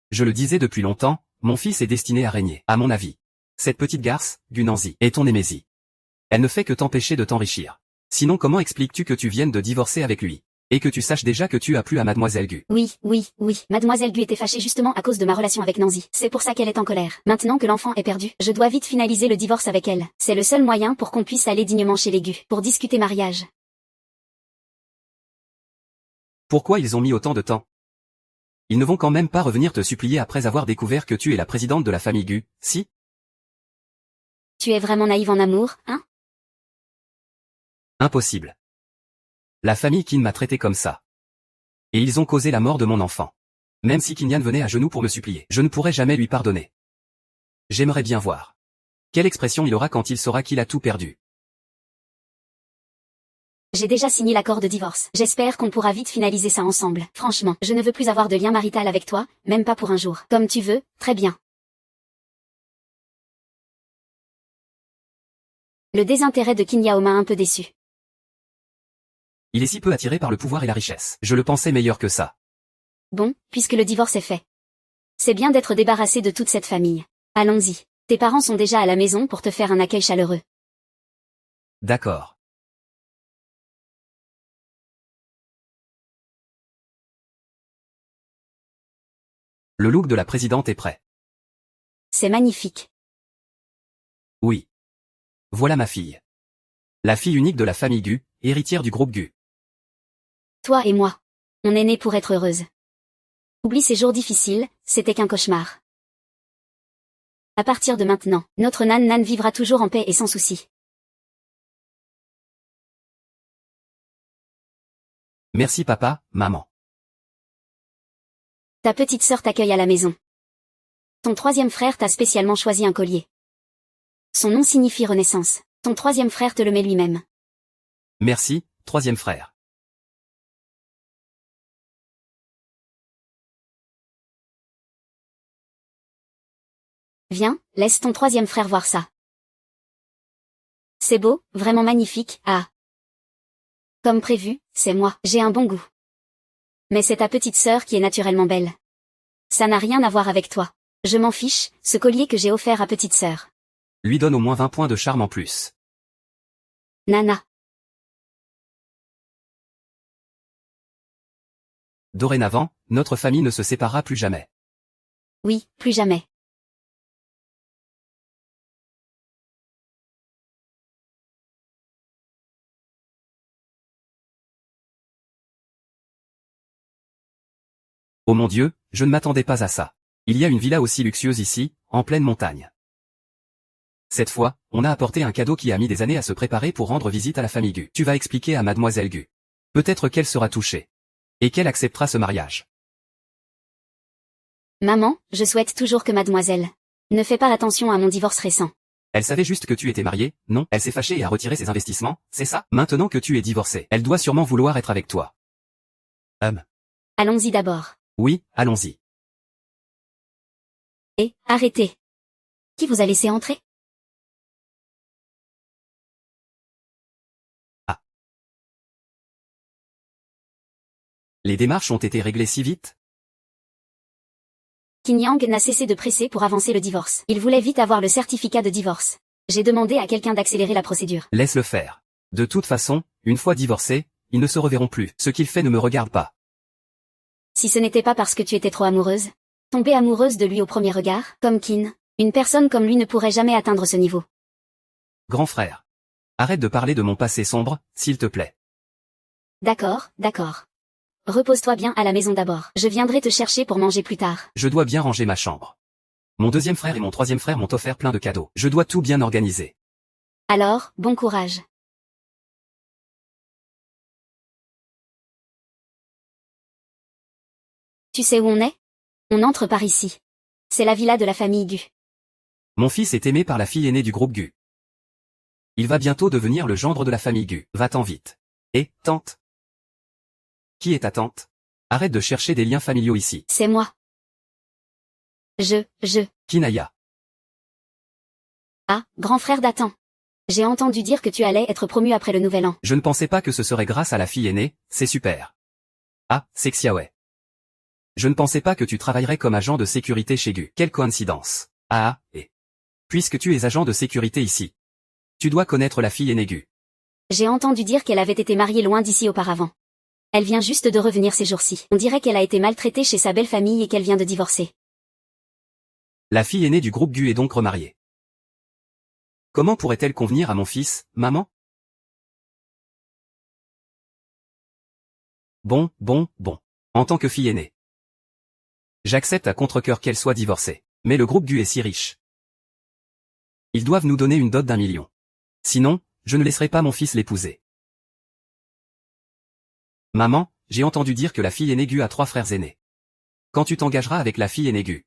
Je le disais depuis longtemps, mon fils est destiné à régner, à mon avis. Cette petite garce, Nancy, est ton némésie. Elle ne fait que t'empêcher de t'enrichir. Sinon comment expliques-tu que tu viennes de divorcer avec lui? Et que tu saches déjà que tu as plu à Mademoiselle Gu. Oui. Mademoiselle Gu était fâchée justement à cause de ma relation avec Nancy. C'est pour ça qu'elle est en colère. Maintenant que l'enfant est perdu, je dois vite finaliser le divorce avec elle. C'est le seul moyen pour qu'on puisse aller dignement chez les Gu, pour discuter mariage. Pourquoi ils ont mis autant de temps? Ils ne vont quand même pas revenir te supplier après avoir découvert que tu es la présidente de la famille Gu, si? Tu es vraiment naïve en amour, hein? Impossible. La famille Qin m'a traité comme ça. Et ils ont causé la mort de mon enfant. Même si Qin Yan venait à genoux pour me supplier, je ne pourrais jamais lui pardonner. J'aimerais bien voir. Quelle expression il aura quand il saura qu'il a tout perdu. J'ai déjà signé l'accord de divorce. J'espère qu'on pourra vite finaliser ça ensemble. Franchement, je ne veux plus avoir de lien marital avec toi, même pas pour un jour. Comme tu veux, très bien. Le désintérêt de Qin Yao m'a un peu déçu. Il est si peu attiré par le pouvoir et la richesse. Je le pensais meilleur que ça. Bon, puisque le divorce est fait. C'est bien d'être débarrassé de toute cette famille. Allons-y. Tes parents sont déjà à la maison pour te faire un accueil chaleureux. D'accord. Le look de la présidente est prêt. C'est magnifique. Oui. Voilà ma fille. La fille unique de la famille Gu, héritière du groupe Gu. Toi et moi. On est nés pour être heureuses. Oublie ces jours difficiles, c'était qu'un cauchemar. À partir de maintenant, notre Nan vivra toujours en paix et sans souci. Merci papa, maman. Ta petite sœur t'accueille à la maison. Ton troisième frère t'a spécialement choisi un collier. Son nom signifie renaissance. Ton troisième frère te le met lui-même. Merci, troisième frère. Viens, laisse ton troisième frère voir ça. C'est beau, vraiment magnifique, ah. Comme prévu, c'est moi, j'ai un bon goût. Mais c'est ta petite sœur qui est naturellement belle. Ça n'a rien à voir avec toi. Je m'en fiche, ce collier que j'ai offert à petite sœur. Lui donne au moins 20 points de charme en plus. Nana. Dorénavant, notre famille ne se séparera plus jamais. Oui, plus jamais. Oh mon Dieu, je ne m'attendais pas à ça. Il y a une villa aussi luxueuse ici, en pleine montagne. Cette fois, on a apporté un cadeau qui a mis des années à se préparer pour rendre visite à la famille Gu. Tu vas expliquer à mademoiselle Gu. Peut-être qu'elle sera touchée. Et qu'elle acceptera ce mariage. Maman, je souhaite toujours que mademoiselle ne fais pas attention à mon divorce récent. Elle savait juste que tu étais marié, non? Elle s'est fâchée et a retiré ses investissements, c'est ça? Maintenant que tu es divorcé, elle doit sûrement vouloir être avec toi. Allons-y d'abord. Oui, allons-y. Et, arrêtez. Qui vous a laissé entrer? Ah. Les démarches ont été réglées si vite? Qin Yang n'a cessé de presser pour avancer le divorce. Il voulait vite avoir le certificat de divorce. J'ai demandé à quelqu'un d'accélérer la procédure. Laisse-le faire. De toute façon, une fois divorcés, ils ne se reverront plus. Ce qu'il fait ne me regarde pas. Si ce n'était pas parce que tu étais trop amoureuse, tomber amoureuse de lui au premier regard, comme Qin, une personne comme lui ne pourrait jamais atteindre ce niveau. Grand frère. Arrête de parler de mon passé sombre, s'il te plaît. D'accord, d'accord. Repose-toi bien à la maison d'abord. Je viendrai te chercher pour manger plus tard. Je dois bien ranger ma chambre. Mon deuxième frère et mon troisième frère m'ont offert plein de cadeaux. Je dois tout bien organiser. Alors, bon courage. Tu sais où on est? On entre par ici. C'est la villa de la famille Gu. Mon fils est aimé par la fille aînée du groupe Gu. Il va bientôt devenir le gendre de la famille Gu. Va-t'en vite. Et, tante? Qui est ta tante? Arrête de chercher des liens familiaux ici. C'est moi. Kinaya. Ah, grand frère d'Athan. J'ai entendu dire que tu allais être promu après le nouvel an. Je ne pensais pas que ce serait grâce à la fille aînée, c'est super. Ah, c'est Xiaowei. Je ne pensais pas que tu travaillerais comme agent de sécurité chez Gu. Quelle coïncidence. Ah, et. Puisque tu es agent de sécurité ici. Tu dois connaître la fille aînée Gu. J'ai entendu dire qu'elle avait été mariée loin d'ici auparavant. Elle vient juste de revenir ces jours-ci. On dirait qu'elle a été maltraitée chez sa belle famille et qu'elle vient de divorcer. La fille aînée du groupe Gu est donc remariée. Comment pourrait-elle convenir à mon fils, maman? Bon. En tant que fille aînée. J'accepte à contre-cœur qu'elle soit divorcée. Mais le groupe Gu est si riche. Ils doivent nous donner une dot d'1 million. Sinon, je ne laisserai pas mon fils l'épouser. Maman, j'ai entendu dire que la fille aînée Gu a 3 frères aînés. Quand tu t'engageras avec la fille aînée Gu,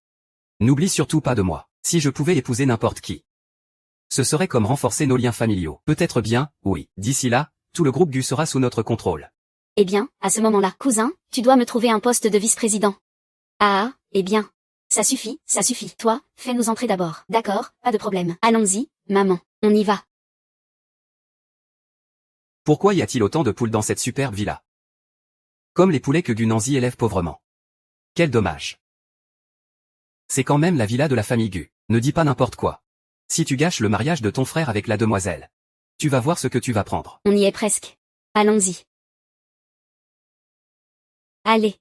n'oublie surtout pas de moi. Si je pouvais épouser n'importe qui, ce serait comme renforcer nos liens familiaux. Peut-être bien, oui. D'ici là, tout le groupe Gu sera sous notre contrôle. Eh bien, à ce moment-là, cousin, tu dois me trouver un poste de vice-président. Ah, eh bien. Ça suffit, ça suffit. Toi, fais-nous entrer d'abord. D'accord, pas de problème. Allons-y, maman, on y va. Pourquoi y a-t-il autant de poules dans cette superbe villa? Comme les poulets que Gunanzi élève pauvrement. Quel dommage. C'est quand même la villa de la famille Gu. Ne dis pas n'importe quoi. Si tu gâches le mariage de ton frère avec la demoiselle, tu vas voir ce que tu vas prendre. On y est presque. Allons-y. Allez.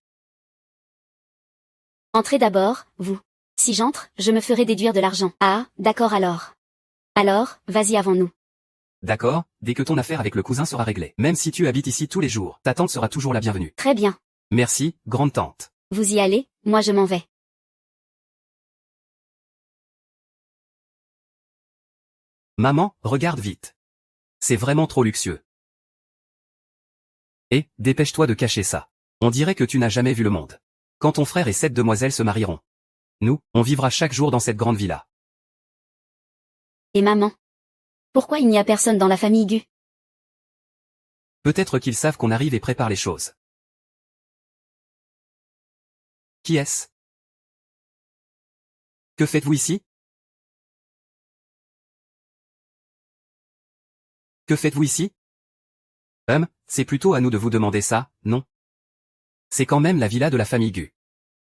Entrez d'abord, vous. Si j'entre, je me ferai déduire de l'argent. Ah, d'accord alors. Alors, vas-y avant nous. D'accord, dès que ton affaire avec le cousin sera réglée. Même si tu habites ici tous les jours, ta tante sera toujours la bienvenue. Très bien. Merci, grande tante. Vous y allez, moi je m'en vais. Maman, regarde vite. C'est vraiment trop luxueux. Et, dépêche-toi de cacher ça. On dirait que tu n'as jamais vu le monde. Quand ton frère et cette demoiselle se marieront, nous, on vivra chaque jour dans cette grande villa. Et maman? Pourquoi il n'y a personne dans la famille Gu? Peut-être qu'ils savent qu'on arrive et préparent les choses. Qui est-ce? Que faites-vous ici? Que faites-vous ici? C'est plutôt à nous de vous demander ça, non? C'est quand même la villa de la famille Gu.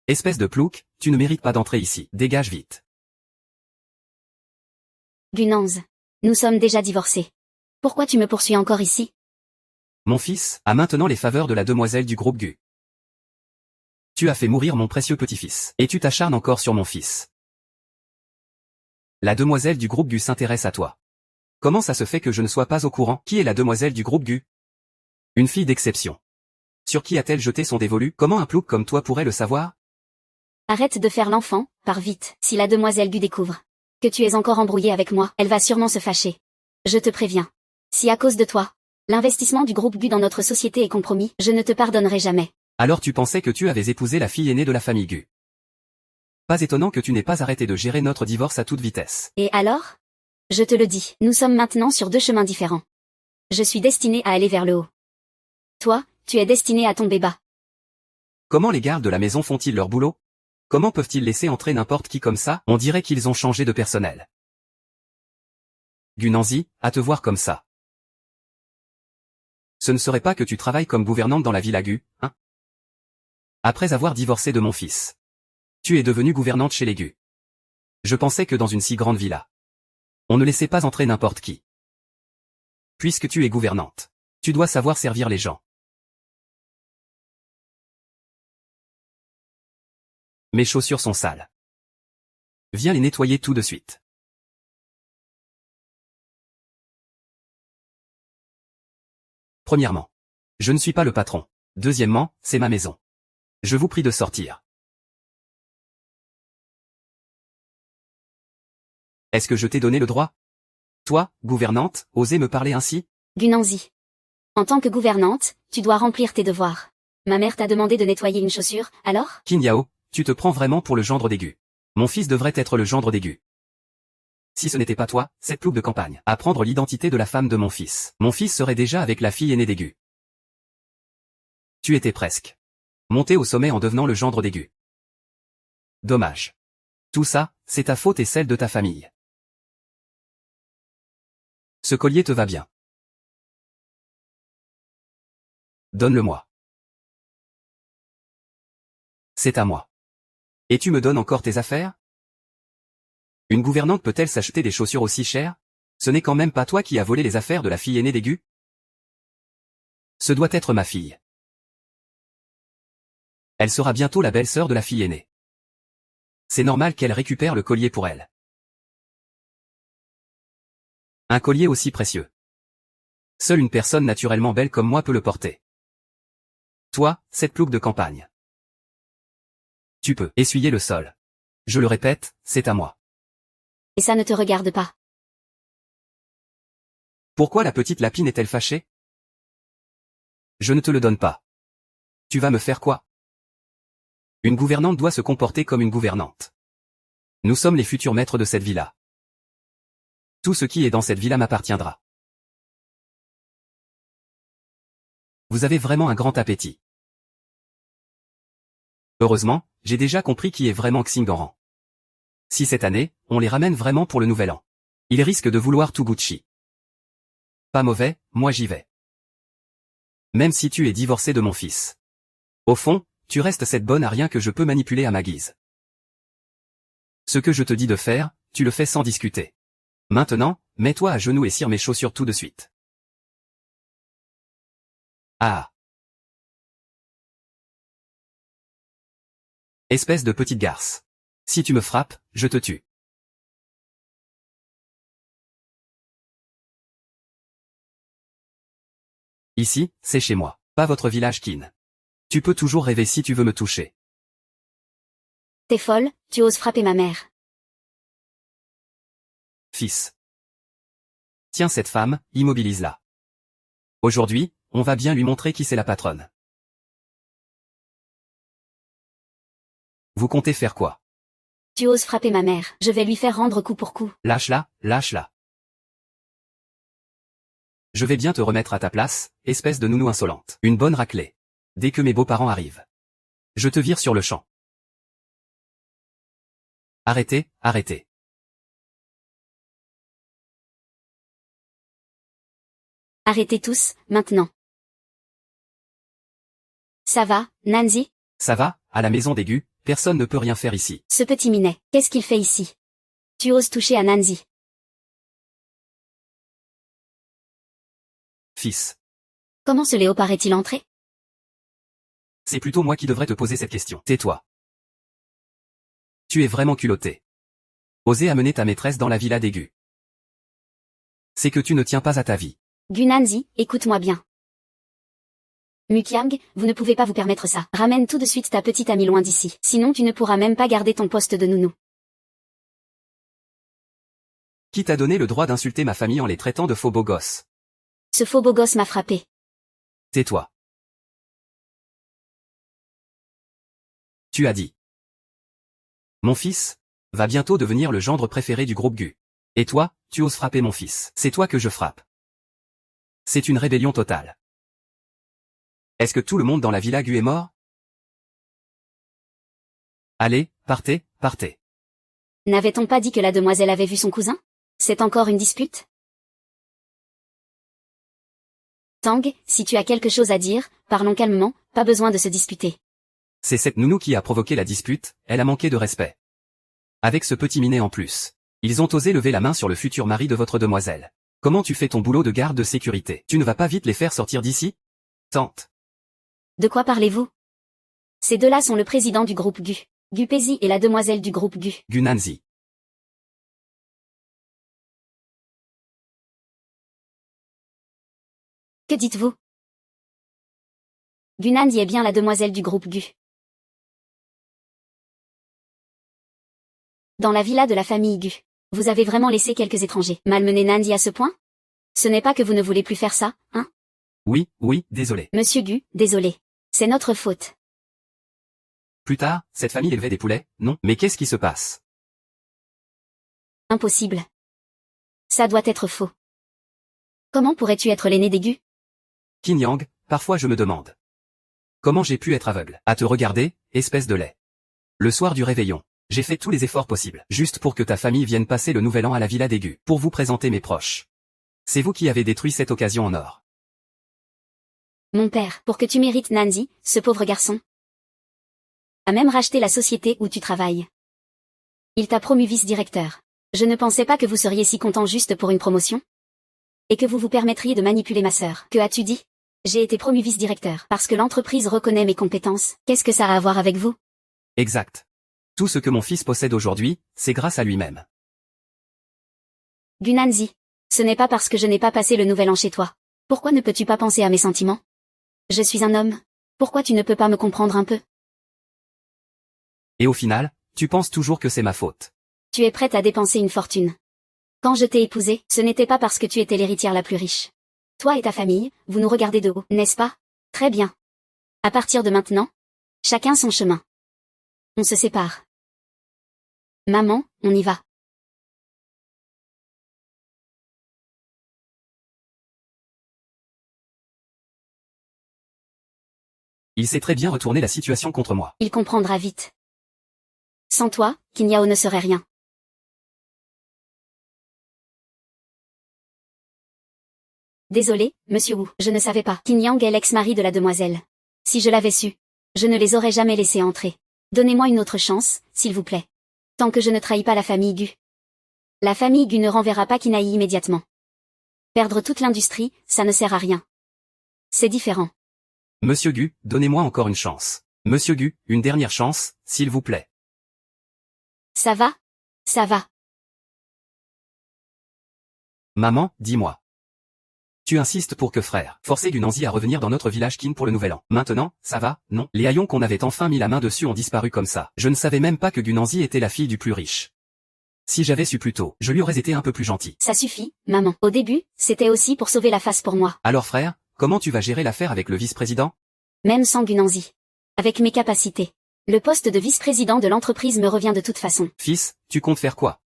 Espèce de plouc, tu ne mérites pas d'entrer ici, dégage vite. Gunanz. Nous sommes déjà divorcés. Pourquoi tu me poursuis encore ici? Mon fils a maintenant les faveurs de la demoiselle du groupe Gu. Tu as fait mourir mon précieux petit-fils, et tu t'acharnes encore sur mon fils. La demoiselle du groupe Gu s'intéresse à toi. Comment ça se fait que je ne sois pas au courant? Qui est la demoiselle du groupe Gu? Une fille d'exception. Sur qui a-t-elle jeté son dévolu? Comment un plouc comme toi pourrait le savoir? Arrête de faire l'enfant, pars vite. Si la demoiselle Gu découvre que tu es encore embrouillé avec moi, elle va sûrement se fâcher. Je te préviens. Si à cause de toi, l'investissement du groupe Gu dans notre société est compromis, je ne te pardonnerai jamais. Alors tu pensais que tu avais épousé la fille aînée de la famille Gu. Pas étonnant que tu n'aies pas arrêté de gérer notre divorce à toute vitesse. Et alors? Je te le dis, nous sommes maintenant sur 2 chemins différents. Je suis destiné à aller vers le haut. Toi, tu es destiné à tomber bas. Comment les gardes de la maison font-ils leur boulot? Comment peuvent-ils laisser entrer n'importe qui comme ça? On dirait qu'ils ont changé de personnel. Gunanzi, à te voir comme ça. Ce ne serait pas que tu travailles comme gouvernante dans la villa Gu, hein? Après avoir divorcé de mon fils, tu es devenue gouvernante chez les Gu. Je pensais que dans une si grande villa, on ne laissait pas entrer n'importe qui. Puisque tu es gouvernante, tu dois savoir servir les gens. Mes chaussures sont sales. Viens les nettoyer tout de suite. Premièrement, je ne suis pas le patron. Deuxièmement, c'est ma maison. Je vous prie de sortir. Est-ce que je t'ai donné le droit? Toi, gouvernante, oser me parler ainsi? Gunanzi. En tant que gouvernante, tu dois remplir tes devoirs. Ma mère t'a demandé de nettoyer une chaussure, alors? Qin Yao, tu te prends vraiment pour le gendre des Gu. Mon fils devrait être le gendre des Gu. Si ce n'était pas toi, cette plouc de campagne, à prendre l'identité de la femme de mon fils serait déjà avec la fille aînée des Gu. Tu étais presque monté au sommet en devenant le gendre des Gu. Dommage. Tout ça, c'est ta faute et celle de ta famille. Ce collier te va bien. Donne-le-moi. C'est à moi. Et tu me donnes encore tes affaires? Une gouvernante peut-elle s'acheter des chaussures aussi chères? Ce n'est quand même pas toi qui as volé les affaires de la fille aînée des Gu? Ce doit être ma fille. Elle sera bientôt la belle-sœur de la fille aînée. C'est normal qu'elle récupère le collier pour elle. Un collier aussi précieux. Seule une personne naturellement belle comme moi peut le porter. Toi, cette plouc de campagne. Tu peux essuyer le sol. Je le répète, c'est à moi. Et ça ne te regarde pas. Pourquoi la petite lapine est-elle fâchée? Je ne te le donne pas. Tu vas me faire quoi? Une gouvernante doit se comporter comme une gouvernante. Nous sommes les futurs maîtres de cette villa. Tout ce qui est dans cette villa m'appartiendra. Vous avez vraiment un grand appétit. Heureusement, j'ai déjà compris qui est vraiment Xingaran. Si cette année, on les ramène vraiment pour le nouvel an. Ils risquent de vouloir tout Gucci. Pas mauvais, moi j'y vais. Même si tu es divorcé de mon fils. Au fond, tu restes cette bonne à rien que je peux manipuler à ma guise. Ce que je te dis de faire, tu le fais sans discuter. Maintenant, mets-toi à genoux et cire mes chaussures tout de suite. Ah. Espèce de petite garce. Si tu me frappes, je te tue. Ici, c'est chez moi, pas votre village Qin. Tu peux toujours rêver si tu veux me toucher. T'es folle, tu oses frapper ma mère. Fils. Tiens cette femme, immobilise-la. Aujourd'hui, on va bien lui montrer qui c'est la patronne. Vous comptez faire quoi? Tu oses frapper ma mère, je vais lui faire rendre coup pour coup. Lâche-la, lâche-la. Je vais bien te remettre à ta place, espèce de nounou insolente. Une bonne raclée. Dès que mes beaux-parents arrivent. Je te vire sur le champ. Arrêtez, arrêtez. Arrêtez tous, maintenant. Ça va, Nancy? Ça va, à la maison d'Aigu, personne ne peut rien faire ici. Ce petit minet, qu'est-ce qu'il fait ici? Tu oses toucher à Nancy? Fils. Comment ce léopard est-il entré? C'est plutôt moi qui devrais te poser cette question. Tais-toi. Tu es vraiment culotté. Oser amener ta maîtresse dans la villa d'Aigu. C'est que tu ne tiens pas à ta vie. Gu Nancy, écoute-moi bien. Mukyang, vous ne pouvez pas vous permettre ça. Ramène tout de suite ta petite amie loin d'ici. Sinon tu ne pourras même pas garder ton poste de nounou. Qui t'a donné le droit d'insulter ma famille en les traitant de faux beaux gosses? Ce faux beau gosse m'a frappé. Tais-toi. Tu as dit. Mon fils va bientôt devenir le gendre préféré du groupe Gu. Et toi, tu oses frapper mon fils. C'est toi que je frappe. C'est une rébellion totale. Est-ce que tout le monde dans la villa Gu est mort? Allez, partez, partez. N'avait-on pas dit que la demoiselle avait vu son cousin? C'est encore une dispute? Tang, si tu as quelque chose à dire, parlons calmement, pas besoin de se disputer. C'est cette nounou qui a provoqué la dispute, elle a manqué de respect. Avec ce petit minet en plus. Ils ont osé lever la main sur le futur mari de votre demoiselle. Comment tu fais ton boulot de garde de sécurité? Tu ne vas pas vite les faire sortir d'ici? Tente. De quoi parlez-vous? Ces deux-là sont le président du groupe Gu. Gu Pezi et la demoiselle du groupe Gu. Gu Nancy. Que dites-vous? Gu Nancy est bien la demoiselle du groupe Gu. Dans la villa de la famille Gu. Vous avez vraiment laissé quelques étrangers malmener Nancy à ce point? Ce n'est pas que vous ne voulez plus faire ça, hein? Oui, oui, désolé. Monsieur Gu, désolé. C'est notre faute. Plus tard, cette famille élevait des poulets, non? Mais qu'est-ce qui se passe? Impossible. Ça doit être faux. Comment pourrais-tu être l'aîné des Gu? Qin Yang, parfois je me demande. Comment j'ai pu être aveugle? À te regarder, espèce de lait. Le soir du réveillon. J'ai fait tous les efforts possibles, juste pour que ta famille vienne passer le nouvel an à la villa d'Aigu, pour vous présenter mes proches. C'est vous qui avez détruit cette occasion en or. Mon père, pour que tu mérites Nancy, ce pauvre garçon, a même racheté la société où tu travailles. Il t'a promu vice-directeur. Je ne pensais pas que vous seriez si content juste pour une promotion. Et que vous vous permettriez de manipuler ma sœur. Que as-tu dit? J'ai été promu vice-directeur parce que l'entreprise reconnaît mes compétences. Qu'est-ce que ça a à voir avec vous? Exact. Tout ce que mon fils possède aujourd'hui, c'est grâce à lui-même. Gu Nancy, ce n'est pas parce que je n'ai pas passé le nouvel an chez toi. Pourquoi ne peux-tu pas penser à mes sentiments? Je suis un homme. Pourquoi tu ne peux pas me comprendre un peu? Et au final, tu penses toujours que c'est ma faute. Tu es prête à dépenser une fortune. Quand je t'ai épousée, ce n'était pas parce que tu étais l'héritière la plus riche. Toi et ta famille, vous nous regardez de haut, n'est-ce pas? Très bien. À partir de maintenant, chacun son chemin. On se sépare. Maman, on y va. Il sait très bien retourner la situation contre moi. Il comprendra vite. Sans toi, Kinyao ne serait rien. Désolé, monsieur Wu, je ne savais pas. Kinyang est l'ex-mari de la demoiselle. Si je l'avais su, je ne les aurais jamais laissés entrer. Donnez-moi une autre chance, s'il vous plaît. Tant que je ne trahis pas la famille Gu. La famille Gu ne renverra pas Kinaï immédiatement. Perdre toute l'industrie, ça ne sert à rien. C'est différent. Monsieur Gu, donnez-moi encore une chance. Monsieur Gu, une dernière chance, s'il vous plaît. Ça va? Ça va. Maman, dis-moi. Tu insistes pour que frère, forcer Gunanzi à revenir dans notre village Qin pour le nouvel an. Maintenant, ça va, non? Les haillons qu'on avait enfin mis la main dessus ont disparu comme ça. Je ne savais même pas que Gunanzi était la fille du plus riche. Si j'avais su plus tôt, je lui aurais été un peu plus gentil. Ça suffit, maman. Au début, c'était aussi pour sauver la face pour moi. Alors frère, comment tu vas gérer l'affaire avec le vice-président? Même sans Gunanzi. Avec mes capacités. Le poste de vice-président de l'entreprise me revient de toute façon. Fils, tu comptes faire quoi?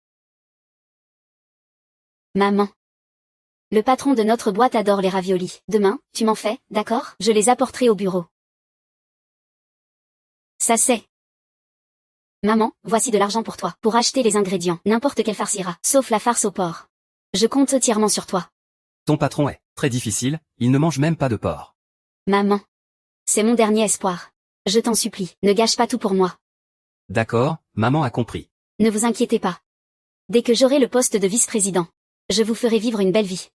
Maman. Le patron de notre boîte adore les raviolis. Demain, tu m'en fais, d'accord? Je les apporterai au bureau. Ça c'est. Maman, voici de l'argent pour toi. Pour acheter les ingrédients, n'importe quelle farce ira, sauf la farce au porc. Je compte entièrement sur toi. Ton patron est très difficile, il ne mange même pas de porc. Maman. C'est mon dernier espoir. Je t'en supplie, ne gâche pas tout pour moi. D'accord, maman a compris. Ne vous inquiétez pas. Dès que j'aurai le poste de vice-président, je vous ferai vivre une belle vie.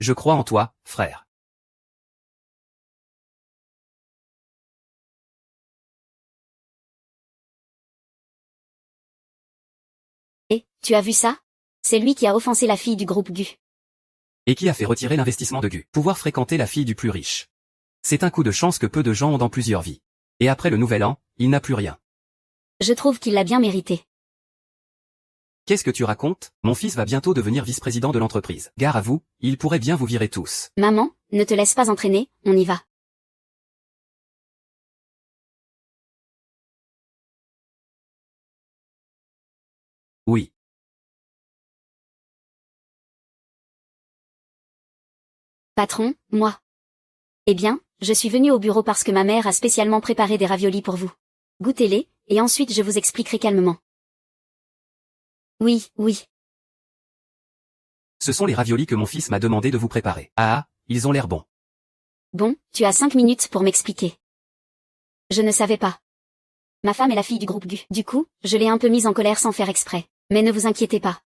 Je crois en toi, frère. Et, tu as vu ça? C'est lui qui a offensé la fille du groupe Gu. Et qui a fait retirer l'investissement de Gu. Pouvoir fréquenter la fille du plus riche. C'est un coup de chance que peu de gens ont dans plusieurs vies. Et après le nouvel an, il n'a plus rien. Je trouve qu'il l'a bien mérité. Qu'est-ce que tu racontes? Mon fils va bientôt devenir vice-président de l'entreprise. Gare à vous, il pourrait bien vous virer tous. Maman, ne te laisse pas entraîner, on y va. Oui. Patron, moi. Eh bien, je suis venue au bureau parce que ma mère a spécialement préparé des raviolis pour vous. Goûtez-les, et ensuite je vous expliquerai calmement. Oui, oui. Ce sont les raviolis que mon fils m'a demandé de vous préparer. Ah, ils ont l'air bons. Bon, tu as 5 minutes pour m'expliquer. Je ne savais pas. Ma femme est la fille du groupe Gu. Du coup, je l'ai un peu mise en colère sans faire exprès. Mais ne vous inquiétez pas.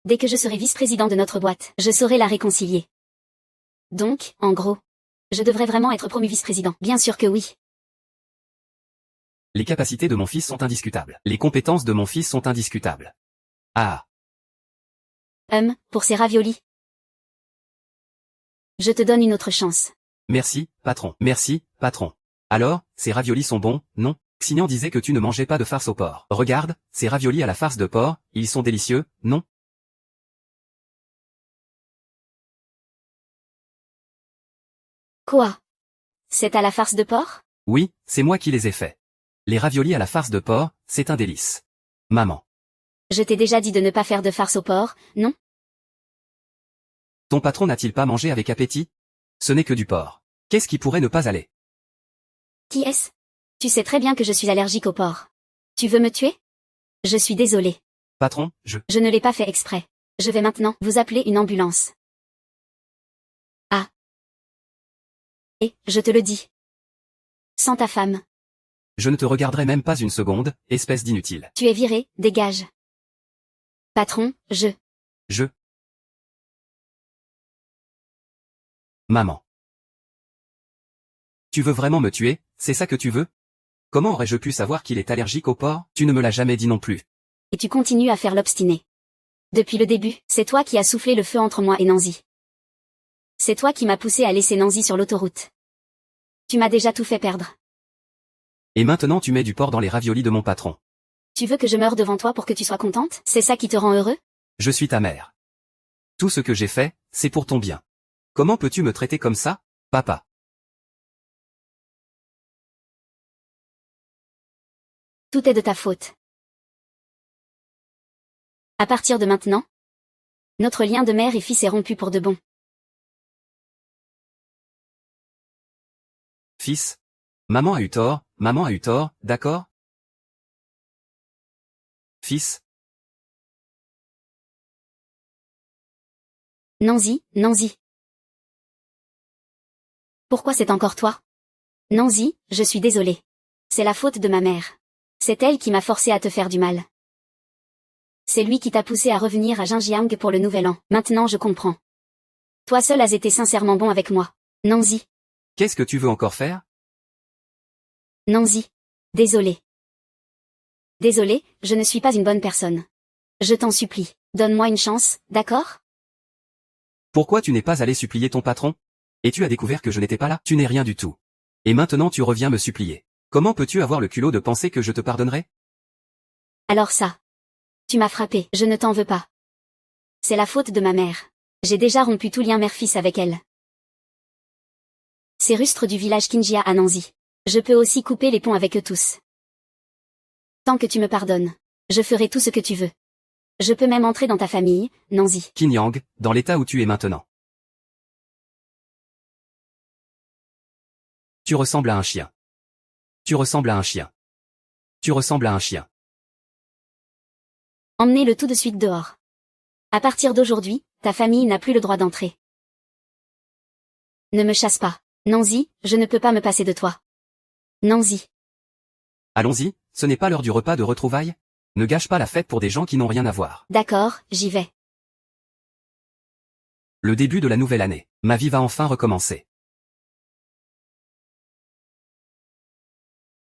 Dès que je serai vice-président de notre boîte, je saurai la réconcilier. Donc, en gros, je devrais vraiment être promu vice-président. Bien sûr que oui. Les capacités de mon fils sont indiscutables. Les compétences de mon fils sont indiscutables. Ah. Pour ces raviolis. Je te donne une autre chance. Merci, patron. Merci, patron. Alors, ces raviolis sont bons, non? Xignan disait que tu ne mangeais pas de farce au porc. Regarde, ces raviolis à la farce de porc, ils sont délicieux, non? Quoi? C'est à la farce de porc? Oui, c'est moi qui les ai faits. Les raviolis à la farce de porc, c'est un délice. Maman. Je t'ai déjà dit de ne pas faire de farce au porc, non? Ton patron n'a-t-il pas mangé avec appétit? Ce n'est que du porc. Qu'est-ce qui pourrait ne pas aller? Qui est-ce? Tu sais très bien que je suis allergique au porc. Tu veux me tuer? Je suis désolée. Patron, Je ne l'ai pas fait exprès. Je vais maintenant vous appeler une ambulance. Ah. Et, je te le dis. Sans ta femme. Je ne te regarderai même pas une seconde, espèce d'inutile. Tu es viré, dégage. Patron, Maman. Tu veux vraiment me tuer, c'est ça que tu veux? Comment aurais-je pu savoir qu'il est allergique au porc? Tu ne me l'as jamais dit non plus. Et tu continues à faire l'obstiné. Depuis le début, c'est toi qui as soufflé le feu entre moi et Nancy. C'est toi qui m'as poussé à laisser Nancy sur l'autoroute. Tu m'as déjà tout fait perdre. Et maintenant tu mets du porc dans les raviolis de mon patron. Tu veux que je meure devant toi pour que tu sois contente? C'est ça qui te rend heureux? Je suis ta mère. Tout ce que j'ai fait, c'est pour ton bien. Comment peux-tu me traiter comme ça, papa? Tout est de ta faute. À partir de maintenant, notre lien de mère et fils est rompu pour de bon. Fils. Maman a eu tort, d'accord? Fils. Nancy, Nancy. Pourquoi c'est encore toi? Nancy, je suis désolée. C'est la faute de ma mère. C'est elle qui m'a forcé à te faire du mal. C'est lui qui t'a poussé à revenir à Jinjiang pour le nouvel an. Maintenant je comprends. Toi seul as été sincèrement bon avec moi. Nancy. Qu'est-ce que tu veux encore faire? Nancy. Désolée. Désolée, je ne suis pas une bonne personne. Je t'en supplie, donne-moi une chance, d'accord? Pourquoi tu n'es pas allé supplier ton patron? Et tu as découvert que je n'étais pas là? Tu n'es rien du tout. Et maintenant tu reviens me supplier. Comment peux-tu avoir le culot de penser que je te pardonnerai? Alors ça. Tu m'as frappé, je ne t'en veux pas. C'est la faute de ma mère. J'ai déjà rompu tout lien mère-fils avec elle. C'est rustre du village Kinjia à Nancy. Je peux aussi couper les ponts avec eux tous. Tant que tu me pardonnes, je ferai tout ce que tu veux. Je peux même entrer dans ta famille, Nancy. Qinyang, dans l'état où tu es maintenant. Tu ressembles à un chien. Tu ressembles à un chien. Tu ressembles à un chien. Emmenez-le tout de suite dehors. À partir d'aujourd'hui, ta famille n'a plus le droit d'entrer. Ne me chasse pas. Nancy, je ne peux pas me passer de toi. Nancy. Allons-y, ce n'est pas l'heure du repas de retrouvailles? Ne gâche pas la fête pour des gens qui n'ont rien à voir. D'accord, j'y vais. Le début de la nouvelle année. Ma vie va enfin recommencer.